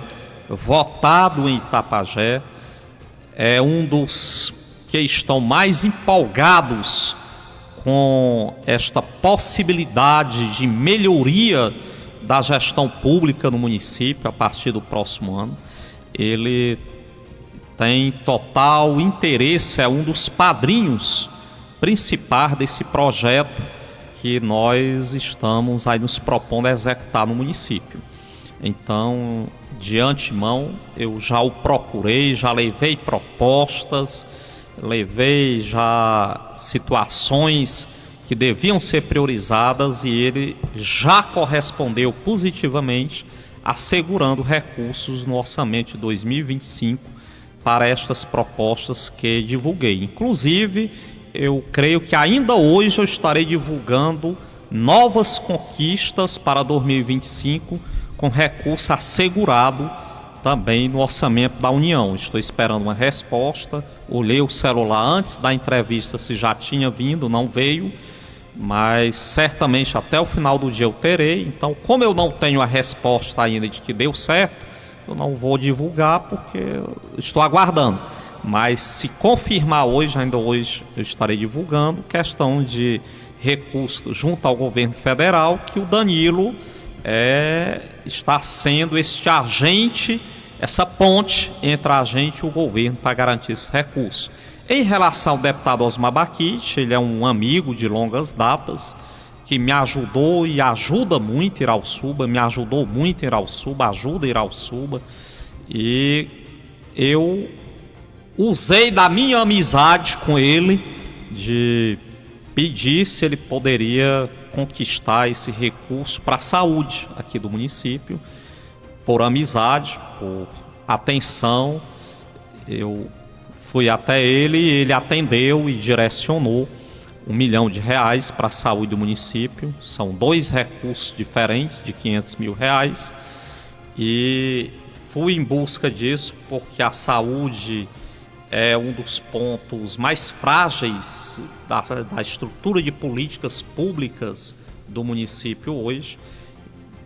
votado em Itapajé, é um dos que estão mais empolgados com esta possibilidade de melhoria da gestão pública no município a partir do próximo ano. Ele tem total interesse, é um dos padrinhos principais desse projeto que nós estamos aí nos propondo a executar no município. Então, de antemão, eu já o procurei, já levei propostas, levei já situações que deviam ser priorizadas e ele já correspondeu positivamente, assegurando recursos no orçamento de 2025 para estas propostas que divulguei. Inclusive, eu creio que ainda hoje eu estarei divulgando novas conquistas para 2025 com recurso assegurado também no orçamento da União. Estou esperando uma resposta, olhei o celular antes da entrevista se já tinha vindo, não veio, mas certamente até o final do dia eu terei. Então, como eu não tenho a resposta ainda de que deu certo, eu não vou divulgar porque eu estou aguardando. Mas se confirmar hoje, ainda hoje eu estarei divulgando, questão de recursos junto ao governo federal, que o Danilo está sendo este agente, essa ponte entre a gente e o governo para garantir esse recurso. Em relação ao deputado Osmar Baquite, ele é um amigo de longas datas, que me ajudou e ajuda muito Irauçuba, me ajudou muito Irauçuba, ajuda Irauçuba. E eu usei da minha amizade com ele de pedir se ele poderia conquistar esse recurso para a saúde aqui do município, por amizade, por atenção. Eu fui até ele, ele atendeu e direcionou R$1 milhão para a saúde do município. São 2 recursos diferentes de R$500 mil. E fui em busca disso porque a saúde é um dos pontos mais frágeis da estrutura de políticas públicas do município hoje.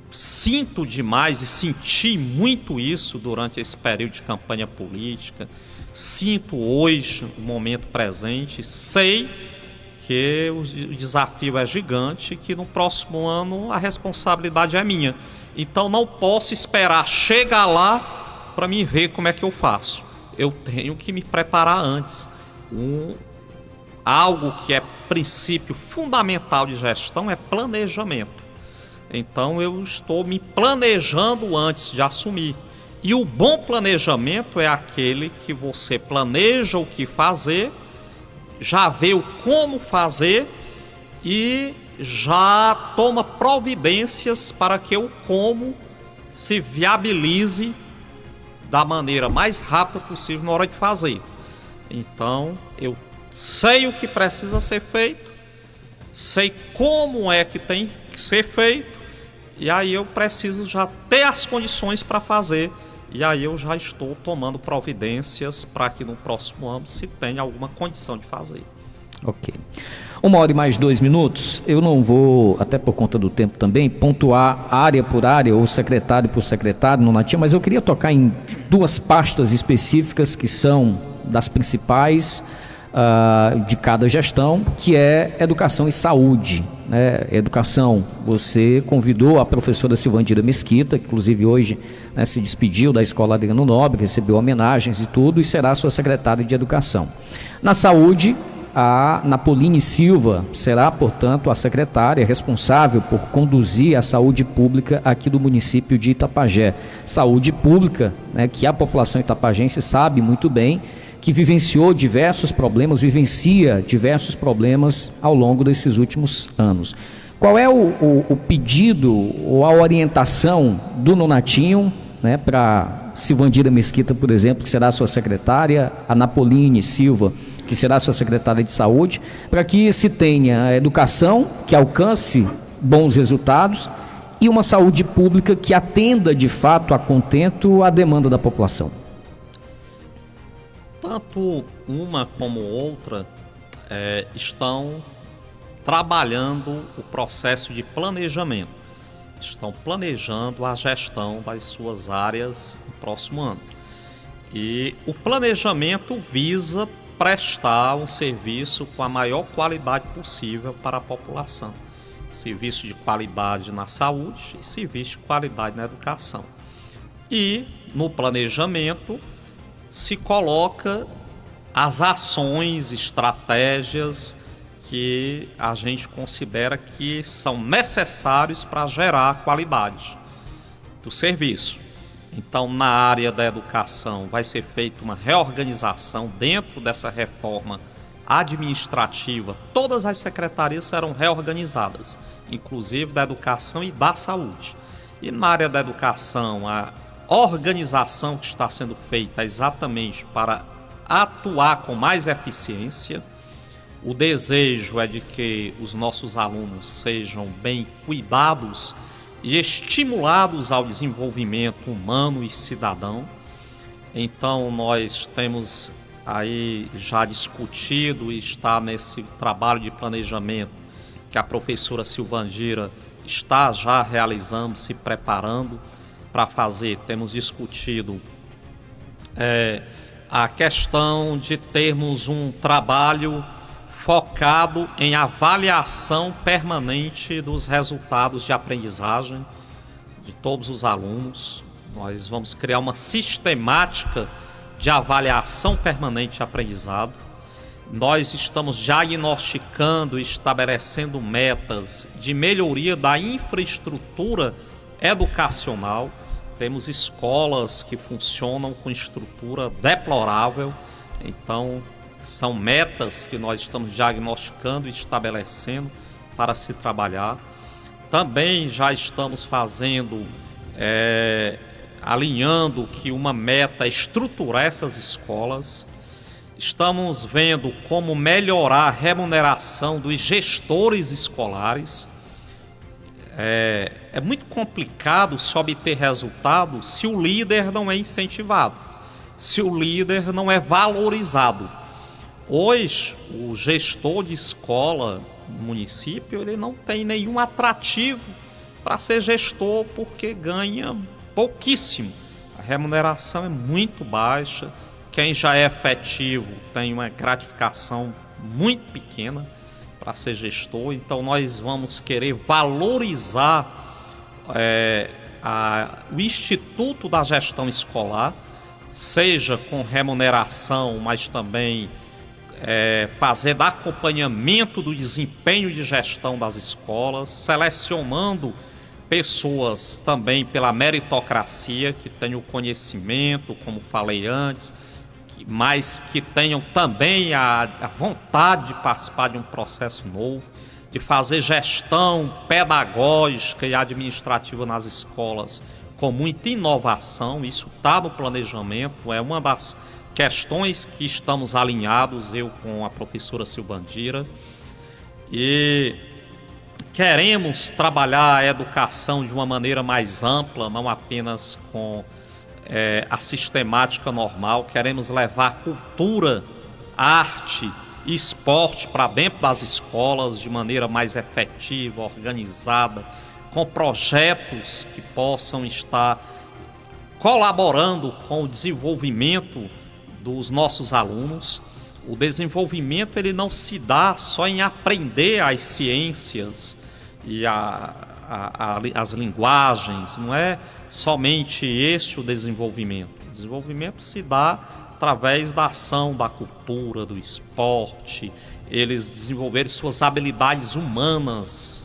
Sinto demais e senti muito isso durante esse período de campanha política. Sinto hoje, no momento presente, sei que o desafio é gigante e que no próximo ano a responsabilidade é minha. Então não posso esperar chegar lá para me ver como é que eu faço. Eu tenho que me preparar antes. Algo que é princípio fundamental de gestão é planejamento. Então eu estou me planejando antes de assumir. E o bom planejamento é aquele que você planeja o que fazer, já vê o como fazer e já toma providências para que o como se viabilize da maneira mais rápida possível na hora de fazer. Então, eu sei o que precisa ser feito, sei como é que tem que ser feito, e aí eu preciso já ter as condições para fazer, e aí eu já estou tomando providências para que no próximo ano se tenha alguma condição de fazer.
Ok. 1h e mais 2 minutos. Eu não vou, até por conta do tempo também, pontuar área por área ou secretário por secretário no Natinho, mas eu queria tocar em 2 pastas específicas que são das principais de cada gestão, que é educação e saúde. Né? Educação, você convidou a professora Silvandira Mesquita, que inclusive hoje, né, se despediu da Escola Adriano Nobre, recebeu homenagens e tudo, e será sua secretária de educação. Na saúde, a Napoline Silva será, portanto, a secretária responsável por conduzir a saúde pública aqui do município de Itapajé. Saúde pública, né, que a população itapajense sabe muito bem, que vivencia diversos problemas ao longo desses últimos anos. Qual é o pedido ou a orientação do Nonatinho, né, para Silvandira Mesquita, por exemplo, que será sua secretária, a Napoline Silva, que será sua secretária de saúde, para que se tenha a educação que alcance bons resultados e uma saúde pública que atenda de fato a contento a demanda da população?
Tanto uma como outra estão trabalhando o processo de planejamento, estão planejando a gestão das suas áreas no próximo ano. E o planejamento visa prestar um serviço com a maior qualidade possível para a população. Serviço de qualidade na saúde e serviço de qualidade na educação. E no planejamento se coloca as ações, estratégias que a gente considera que são necessários para gerar a qualidade do serviço. Então, na área da educação, vai ser feita uma reorganização dentro dessa reforma administrativa. Todas as secretarias serão reorganizadas, inclusive da educação e da saúde. E na área da educação, a organização que está sendo feita é exatamente para atuar com mais eficiência. O desejo é de que os nossos alunos sejam bem cuidados e estimulados ao desenvolvimento humano e cidadão. Então nós temos aí já discutido e está nesse trabalho de planejamento que a professora Silvandira está já realizando, se preparando para fazer. Temos discutido a questão de termos um trabalho focado em avaliação permanente dos resultados de aprendizagem de todos os alunos. Nós vamos criar uma sistemática de avaliação permanente de aprendizado. nós estamos diagnosticando e estabelecendo metas de melhoria da infraestrutura educacional. Temos escolas que funcionam com estrutura deplorável, então são metas que nós estamos diagnosticando e estabelecendo para se trabalhar. Também já estamos fazendo, alinhando que uma meta é estruturar essas escolas. Estamos vendo como melhorar a remuneração dos gestores escolares. É muito complicado se obter resultado se o líder não é incentivado, se o líder não é valorizado. Hoje, o gestor de escola no município, ele não tem nenhum atrativo para ser gestor porque ganha pouquíssimo. A remuneração é muito baixa. Quem já é efetivo tem uma gratificação muito pequena para ser gestor. Então nós vamos querer valorizar o Instituto da Gestão Escolar, seja com remuneração, mas também fazer acompanhamento do desempenho de gestão das escolas, selecionando pessoas também pela meritocracia, que tenham conhecimento, como falei antes, mas que tenham também a vontade de participar de um processo novo, de fazer gestão pedagógica e administrativa nas escolas com muita inovação. Isso está no planejamento, é uma das questões que estamos alinhados, eu com a professora Silvandira, e queremos trabalhar a educação de uma maneira mais ampla, não apenas com a sistemática normal. Queremos levar cultura, arte e esporte para dentro das escolas de maneira mais efetiva, organizada, com projetos que possam estar colaborando com o desenvolvimento dos nossos alunos. O desenvolvimento ele não se dá só em aprender as ciências e as linguagens, não é somente esse o desenvolvimento. O desenvolvimento se dá através da ação da cultura, do esporte, eles desenvolverem suas habilidades humanas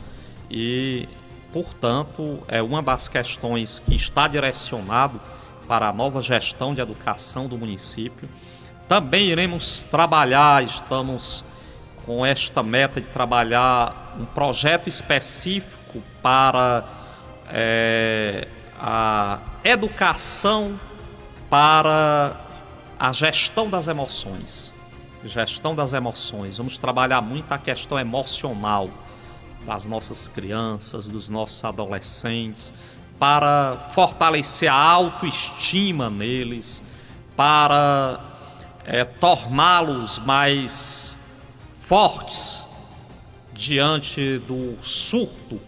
e, portanto, é uma das questões que está direcionado para a nova gestão de educação do município. Também iremos trabalhar, estamos com esta meta de trabalhar um projeto específico para a educação para a gestão das emoções. Gestão das emoções. Vamos trabalhar muito a questão emocional das nossas crianças, dos nossos adolescentes, para fortalecer a autoestima neles, para torná-los mais fortes diante do surto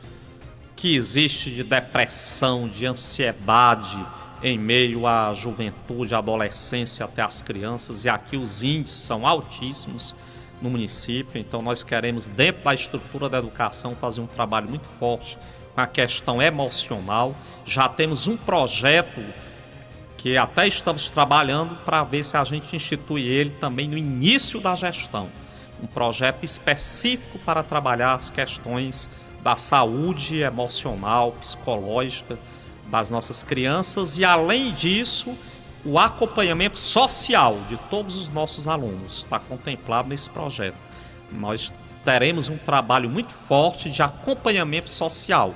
que existe de depressão, de ansiedade em meio à juventude, à adolescência até as crianças, e aqui os índices são altíssimos no município. Então nós queremos, dentro da estrutura da educação, fazer um trabalho muito forte com a questão emocional. Já temos um projeto que até estamos trabalhando para ver se a gente institui ele também no início da gestão. Um projeto específico para trabalhar as questões da saúde emocional, psicológica das nossas crianças e, além disso, o acompanhamento social de todos os nossos alunos está contemplado nesse projeto. Nós teremos um trabalho muito forte de acompanhamento social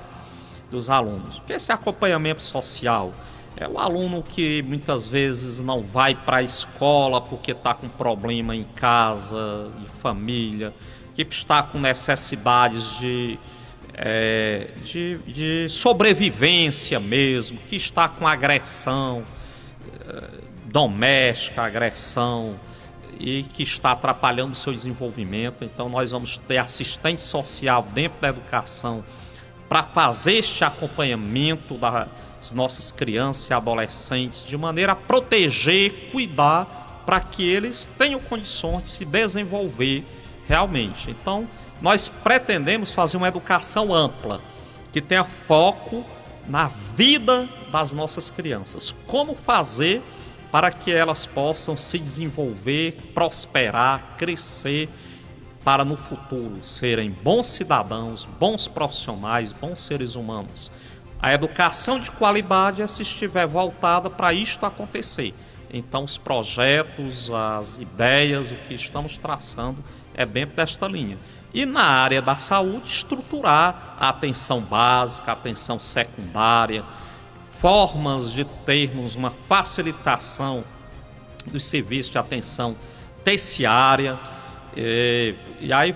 dos alunos. O que é esse acompanhamento social? É o aluno que muitas vezes não vai para a escola porque está com problema em casa, em família, que está com necessidades de sobrevivência mesmo, que está com agressão doméstica, agressão, e que está atrapalhando o seu desenvolvimento. Então nós vamos ter assistente social dentro da educação para fazer este acompanhamento das nossas crianças e adolescentes de maneira a proteger, cuidar, para que eles tenham condições de se desenvolver realmente. Então nós pretendemos fazer uma educação ampla, que tenha foco na vida das nossas crianças. Como fazer para que elas possam se desenvolver, prosperar, crescer, para no futuro serem bons cidadãos, bons profissionais, bons seres humanos. A educação de qualidade é se estiver voltada para isto acontecer. Então os projetos, as ideias, o que estamos traçando é dentro desta linha. E na área da saúde, estruturar a atenção básica, a atenção secundária, formas de termos uma facilitação dos serviços de atenção terciária. E aí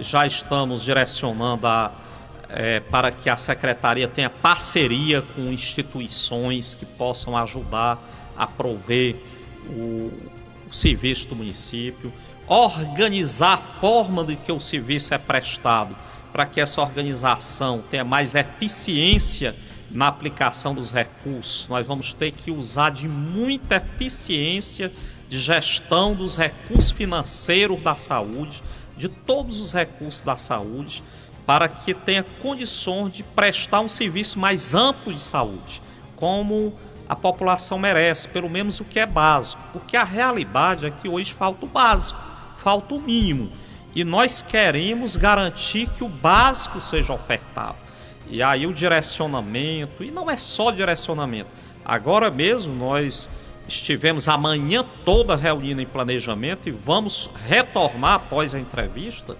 já estamos direcionando para que a Secretaria tenha parceria com instituições que possam ajudar a prover o serviço do município, organizar a forma de que o serviço é prestado, para que essa organização tenha mais eficiência na aplicação dos recursos. Nós vamos ter que usar de muita eficiência de gestão dos recursos financeiros da saúde, de todos os recursos da saúde, para que tenha condições de prestar um serviço mais amplo de saúde, como a população merece, pelo menos o que é básico, porque a realidade é que hoje falta o básico, falta o mínimo, e nós queremos garantir que o básico seja ofertado. E aí o direcionamento, e não é só direcionamento, agora mesmo nós estivemos a manhã toda reunindo em planejamento e vamos retornar após a entrevista,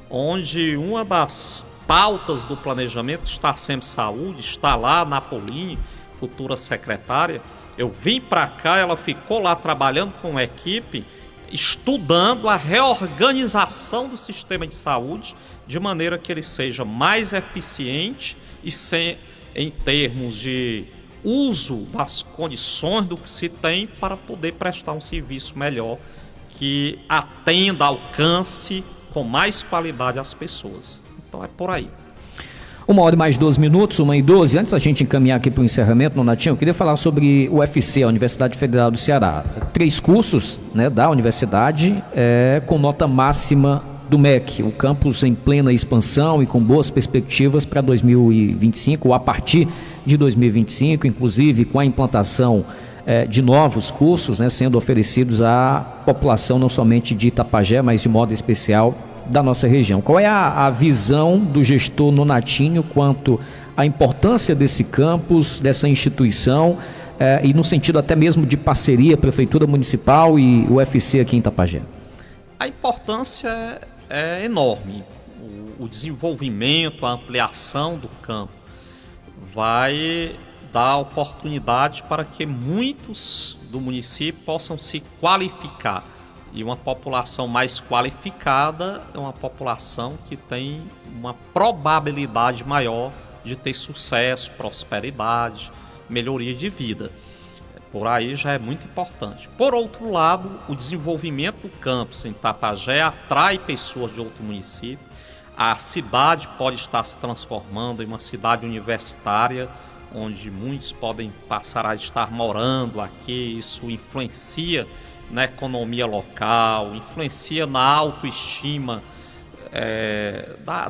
onde uma das pautas do planejamento está sempre saúde, está lá na Pauline, futura secretária. Eu vim para cá, ela ficou lá trabalhando com a equipe, estudando a reorganização do sistema de saúde, de maneira que ele seja mais eficiente e em termos de uso das condições do que se tem para poder prestar um serviço melhor, que atenda, alcance com mais qualidade as pessoas. Então é por aí.
1h mais 12 minutos, 1h12. Antes da gente encaminhar aqui para o encerramento, Nonatinho, eu queria falar sobre o UFC, a Universidade Federal do Ceará. 3 cursos, né, da universidade com nota máxima do MEC. O campus em plena expansão e com boas perspectivas para 2025, ou a partir de 2025, inclusive com a implantação de novos cursos, né, sendo oferecidos à população não somente de Itapajé, mas de modo especial da nossa região. Qual é a visão do gestor Nonatinho quanto à importância desse campus, dessa instituição, e no sentido até mesmo de parceria, Prefeitura Municipal e o UFC aqui em Itapajé?
A importância é enorme. O desenvolvimento, a ampliação do campo vai dar oportunidade para que muitos do município possam se qualificar. E uma população mais qualificada é uma população que tem uma probabilidade maior de ter sucesso, prosperidade, melhoria de vida. Por aí já é muito importante. Por outro lado, o desenvolvimento do campus em Itapajé atrai pessoas de outro município. A cidade pode estar se transformando em uma cidade universitária, onde muitos podem passar a estar morando aqui. Isso influencia na economia local, influencia na autoestima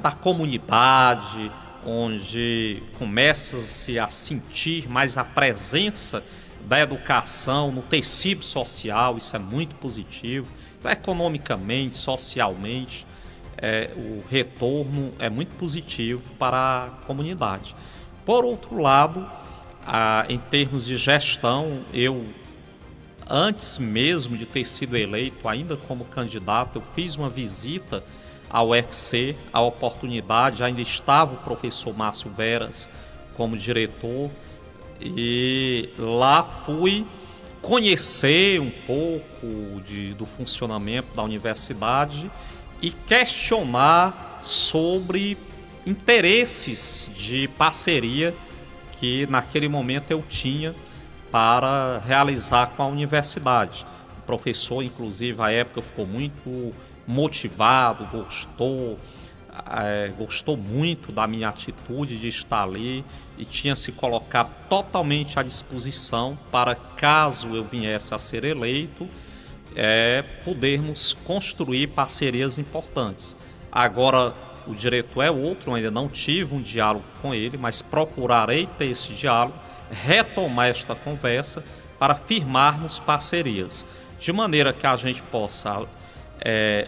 da comunidade, onde começa-se a sentir mais a presença da educação no tecido social. Isso é muito positivo. Então, economicamente, socialmente, o retorno é muito positivo para a comunidade. Por outro lado, em termos de gestão, antes mesmo de ter sido eleito, ainda como candidato, eu fiz uma visita ao UFC, a oportunidade, ainda estava o professor Márcio Veras como diretor, e lá fui conhecer um pouco do funcionamento da universidade e questionar sobre interesses de parceria que naquele momento eu tinha para realizar com a universidade. O professor, inclusive, à época ficou muito motivado, gostou muito da minha atitude de estar ali e tinha se colocado totalmente à disposição para, caso eu viesse a ser eleito, podermos construir parcerias importantes. Agora, o diretor é outro, eu ainda não tive um diálogo com ele, mas procurarei ter esse diálogo, retomar esta conversa para firmarmos parcerias, de maneira que a gente possa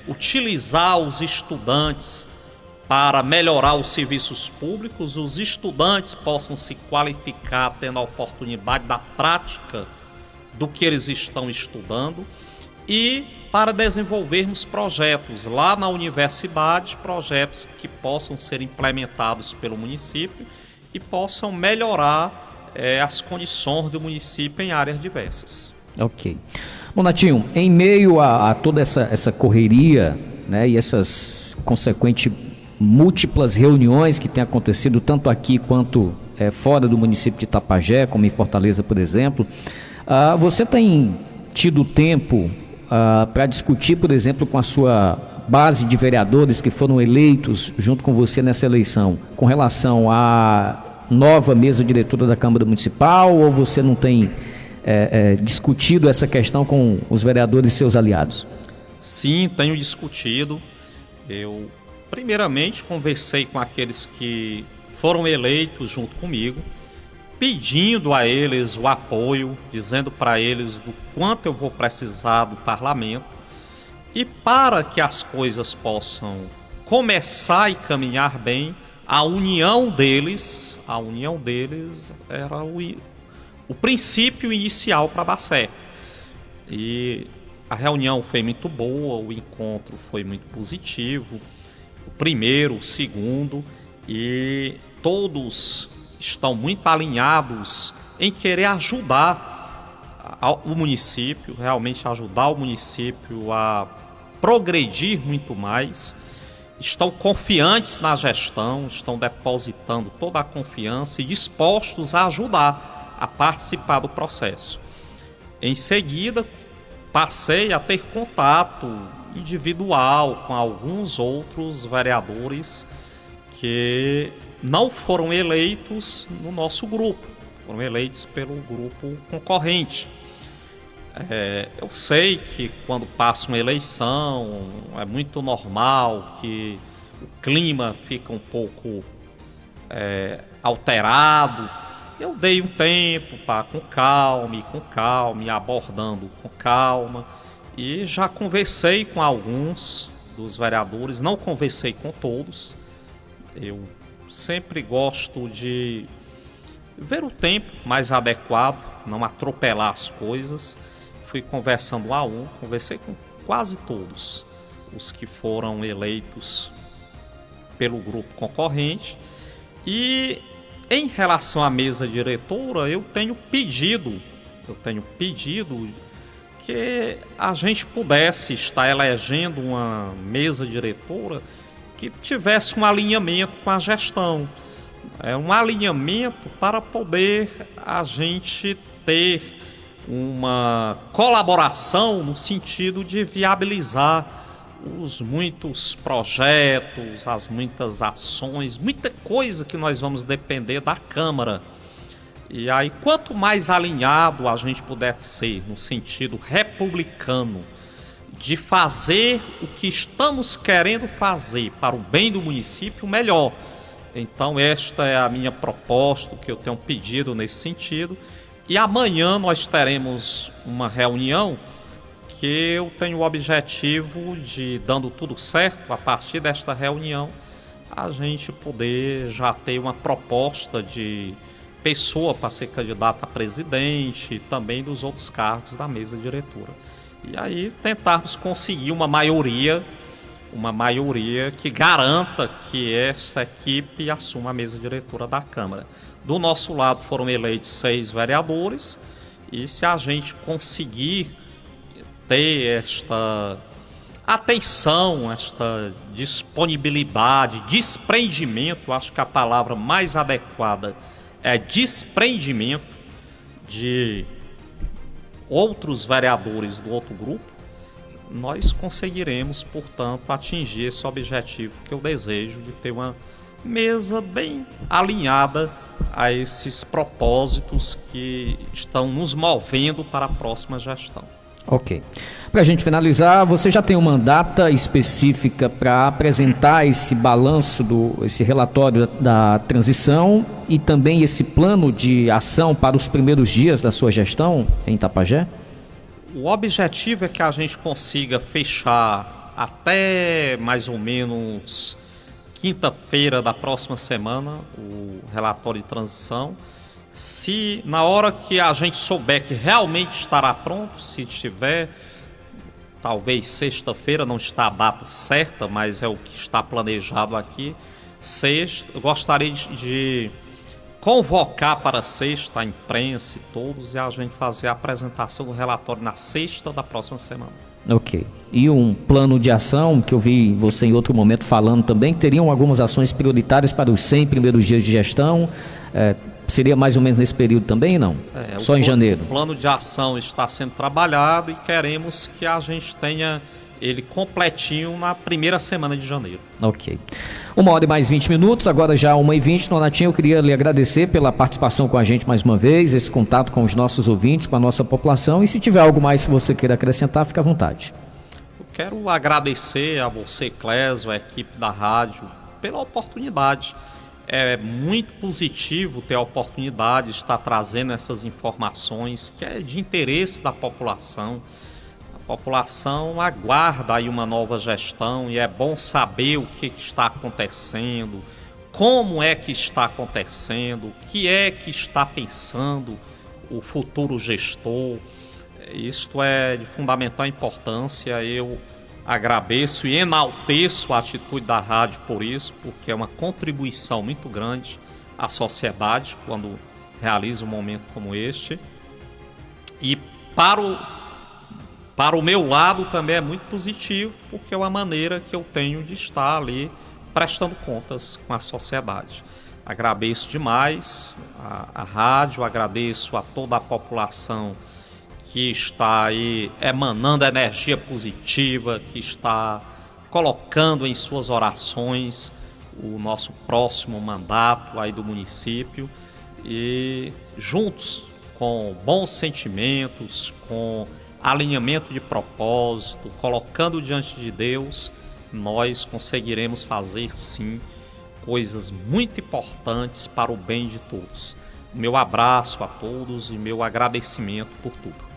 utilizar os estudantes para melhorar os serviços públicos, os estudantes possam se qualificar tendo a oportunidade da prática do que eles estão estudando e para desenvolvermos projetos lá na universidade, projetos que possam ser implementados pelo município e possam melhorar as condições do município em áreas diversas.
Ok. Bom, Natinho, em meio a toda essa correria, né, e essas consequentes múltiplas reuniões que têm acontecido tanto aqui quanto fora do município de Itapajé, como em Fortaleza, por exemplo, você tem tido tempo para discutir, por exemplo, com a sua base de vereadores que foram eleitos junto com você nessa eleição, com relação à nova mesa diretora da Câmara Municipal, ou você não tem discutido essa questão com os vereadores e seus aliados?
Sim, tenho discutido. Eu, primeiramente, conversei com aqueles que foram eleitos junto comigo, pedindo a eles o apoio, dizendo para eles do quanto eu vou precisar do parlamento. E para que as coisas possam começar e caminhar bem, a união deles era o princípio inicial para dar certo. E a reunião foi muito boa, o encontro foi muito positivo, o primeiro, o segundo, e todos estão muito alinhados em querer ajudar o município, realmente ajudar o município a progredir muito mais. Estão confiantes na gestão, estão depositando toda a confiança e dispostos a ajudar a participar do processo. Em seguida, passei a ter contato individual com alguns outros vereadores que não foram eleitos no nosso grupo, foram eleitos pelo grupo concorrente. Eu sei que quando passa uma eleição é muito normal que o clima fica um pouco alterado. Eu dei um tempo para com calma, abordando com calma, e já conversei com alguns dos vereadores, não conversei com todos. Eu sempre gosto de ver o tempo mais adequado, não atropelar as coisas. Fui conversando conversei com quase todos os que foram eleitos pelo grupo concorrente. E em relação à mesa diretora, eu tenho pedido que a gente pudesse estar elegendo uma mesa diretora que tivesse um alinhamento com a gestão. Um alinhamento para poder a gente ter uma colaboração no sentido de viabilizar os muitos projetos, as muitas ações, muita coisa que nós vamos depender da Câmara. E aí, quanto mais alinhado a gente puder ser no sentido republicano, de fazer o que estamos querendo fazer para o bem do município, melhor. Então esta é a minha proposta, o que eu tenho pedido nesse sentido. E amanhã nós teremos uma reunião que eu tenho o objetivo de, dando tudo certo, a partir desta reunião, a gente poder já ter uma proposta de pessoa para ser candidata a presidente e também dos outros cargos da mesa diretora. E aí tentarmos conseguir uma maioria que garanta que essa equipe assuma a mesa diretora da Câmara. Do nosso lado foram eleitos 6 vereadores, e se a gente conseguir ter esta atenção, esta disponibilidade, desprendimento, acho que a palavra mais adequada é desprendimento de outros vereadores do outro grupo, nós conseguiremos, portanto, atingir esse objetivo que eu desejo de ter uma mesa bem alinhada a esses propósitos que estão nos movendo para a próxima gestão.
Ok. Para a gente finalizar, você já tem uma data específica para apresentar esse balanço, esse relatório da transição e também esse plano de ação para os primeiros dias da sua gestão em Itapajé?
O objetivo é que a gente consiga fechar até mais ou menos quinta-feira da próxima semana o relatório de transição. Se na hora que a gente souber que realmente estará pronto, se estiver, talvez sexta-feira, não está a data certa, mas é o que está planejado aqui, sexta, eu gostaria de convocar para sexta a imprensa e todos e a gente fazer a apresentação do relatório na sexta da próxima semana.
Ok. E um plano de ação, que eu vi você em outro momento falando também, que teriam algumas ações prioritárias para os 100 primeiros dias de gestão, seria mais ou menos nesse período também, não? Só em janeiro?
O plano de ação está sendo trabalhado e queremos que a gente tenha ele completinho na primeira semana de janeiro.
Ok. 1h mais 20 minutos, agora já 1h20. Nonatinho, eu queria lhe agradecer pela participação com a gente mais uma vez, esse contato com os nossos ouvintes, com a nossa população, e se tiver algo mais que você queira acrescentar, fique à vontade.
Eu quero agradecer a você, Clésio, a equipe da rádio, pela oportunidade. É muito positivo ter a oportunidade de estar trazendo essas informações que é de interesse da população. A população aguarda aí uma nova gestão e é bom saber o que está acontecendo, como é que está acontecendo, o que é que está pensando o futuro gestor. Isto é de fundamental importância. Eu agradeço e enalteço a atitude da rádio por isso, porque é uma contribuição muito grande à sociedade quando realiza um momento como este. E para o meu lado também é muito positivo, porque é uma maneira que eu tenho de estar ali prestando contas com a sociedade. Agradeço demais a rádio, agradeço a toda a população que está aí emanando energia positiva, que está colocando em suas orações o nosso próximo mandato aí do município e juntos, com bons sentimentos, com alinhamento de propósito, colocando diante de Deus, nós conseguiremos fazer sim coisas muito importantes para o bem de todos. Meu abraço a todos e meu agradecimento por tudo.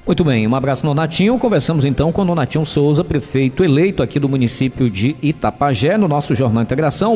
Muito bem, um abraço, Nonatinho. Conversamos então com Nonatinho Souza, prefeito eleito aqui do município de Itapajé, no nosso Jornal Integração.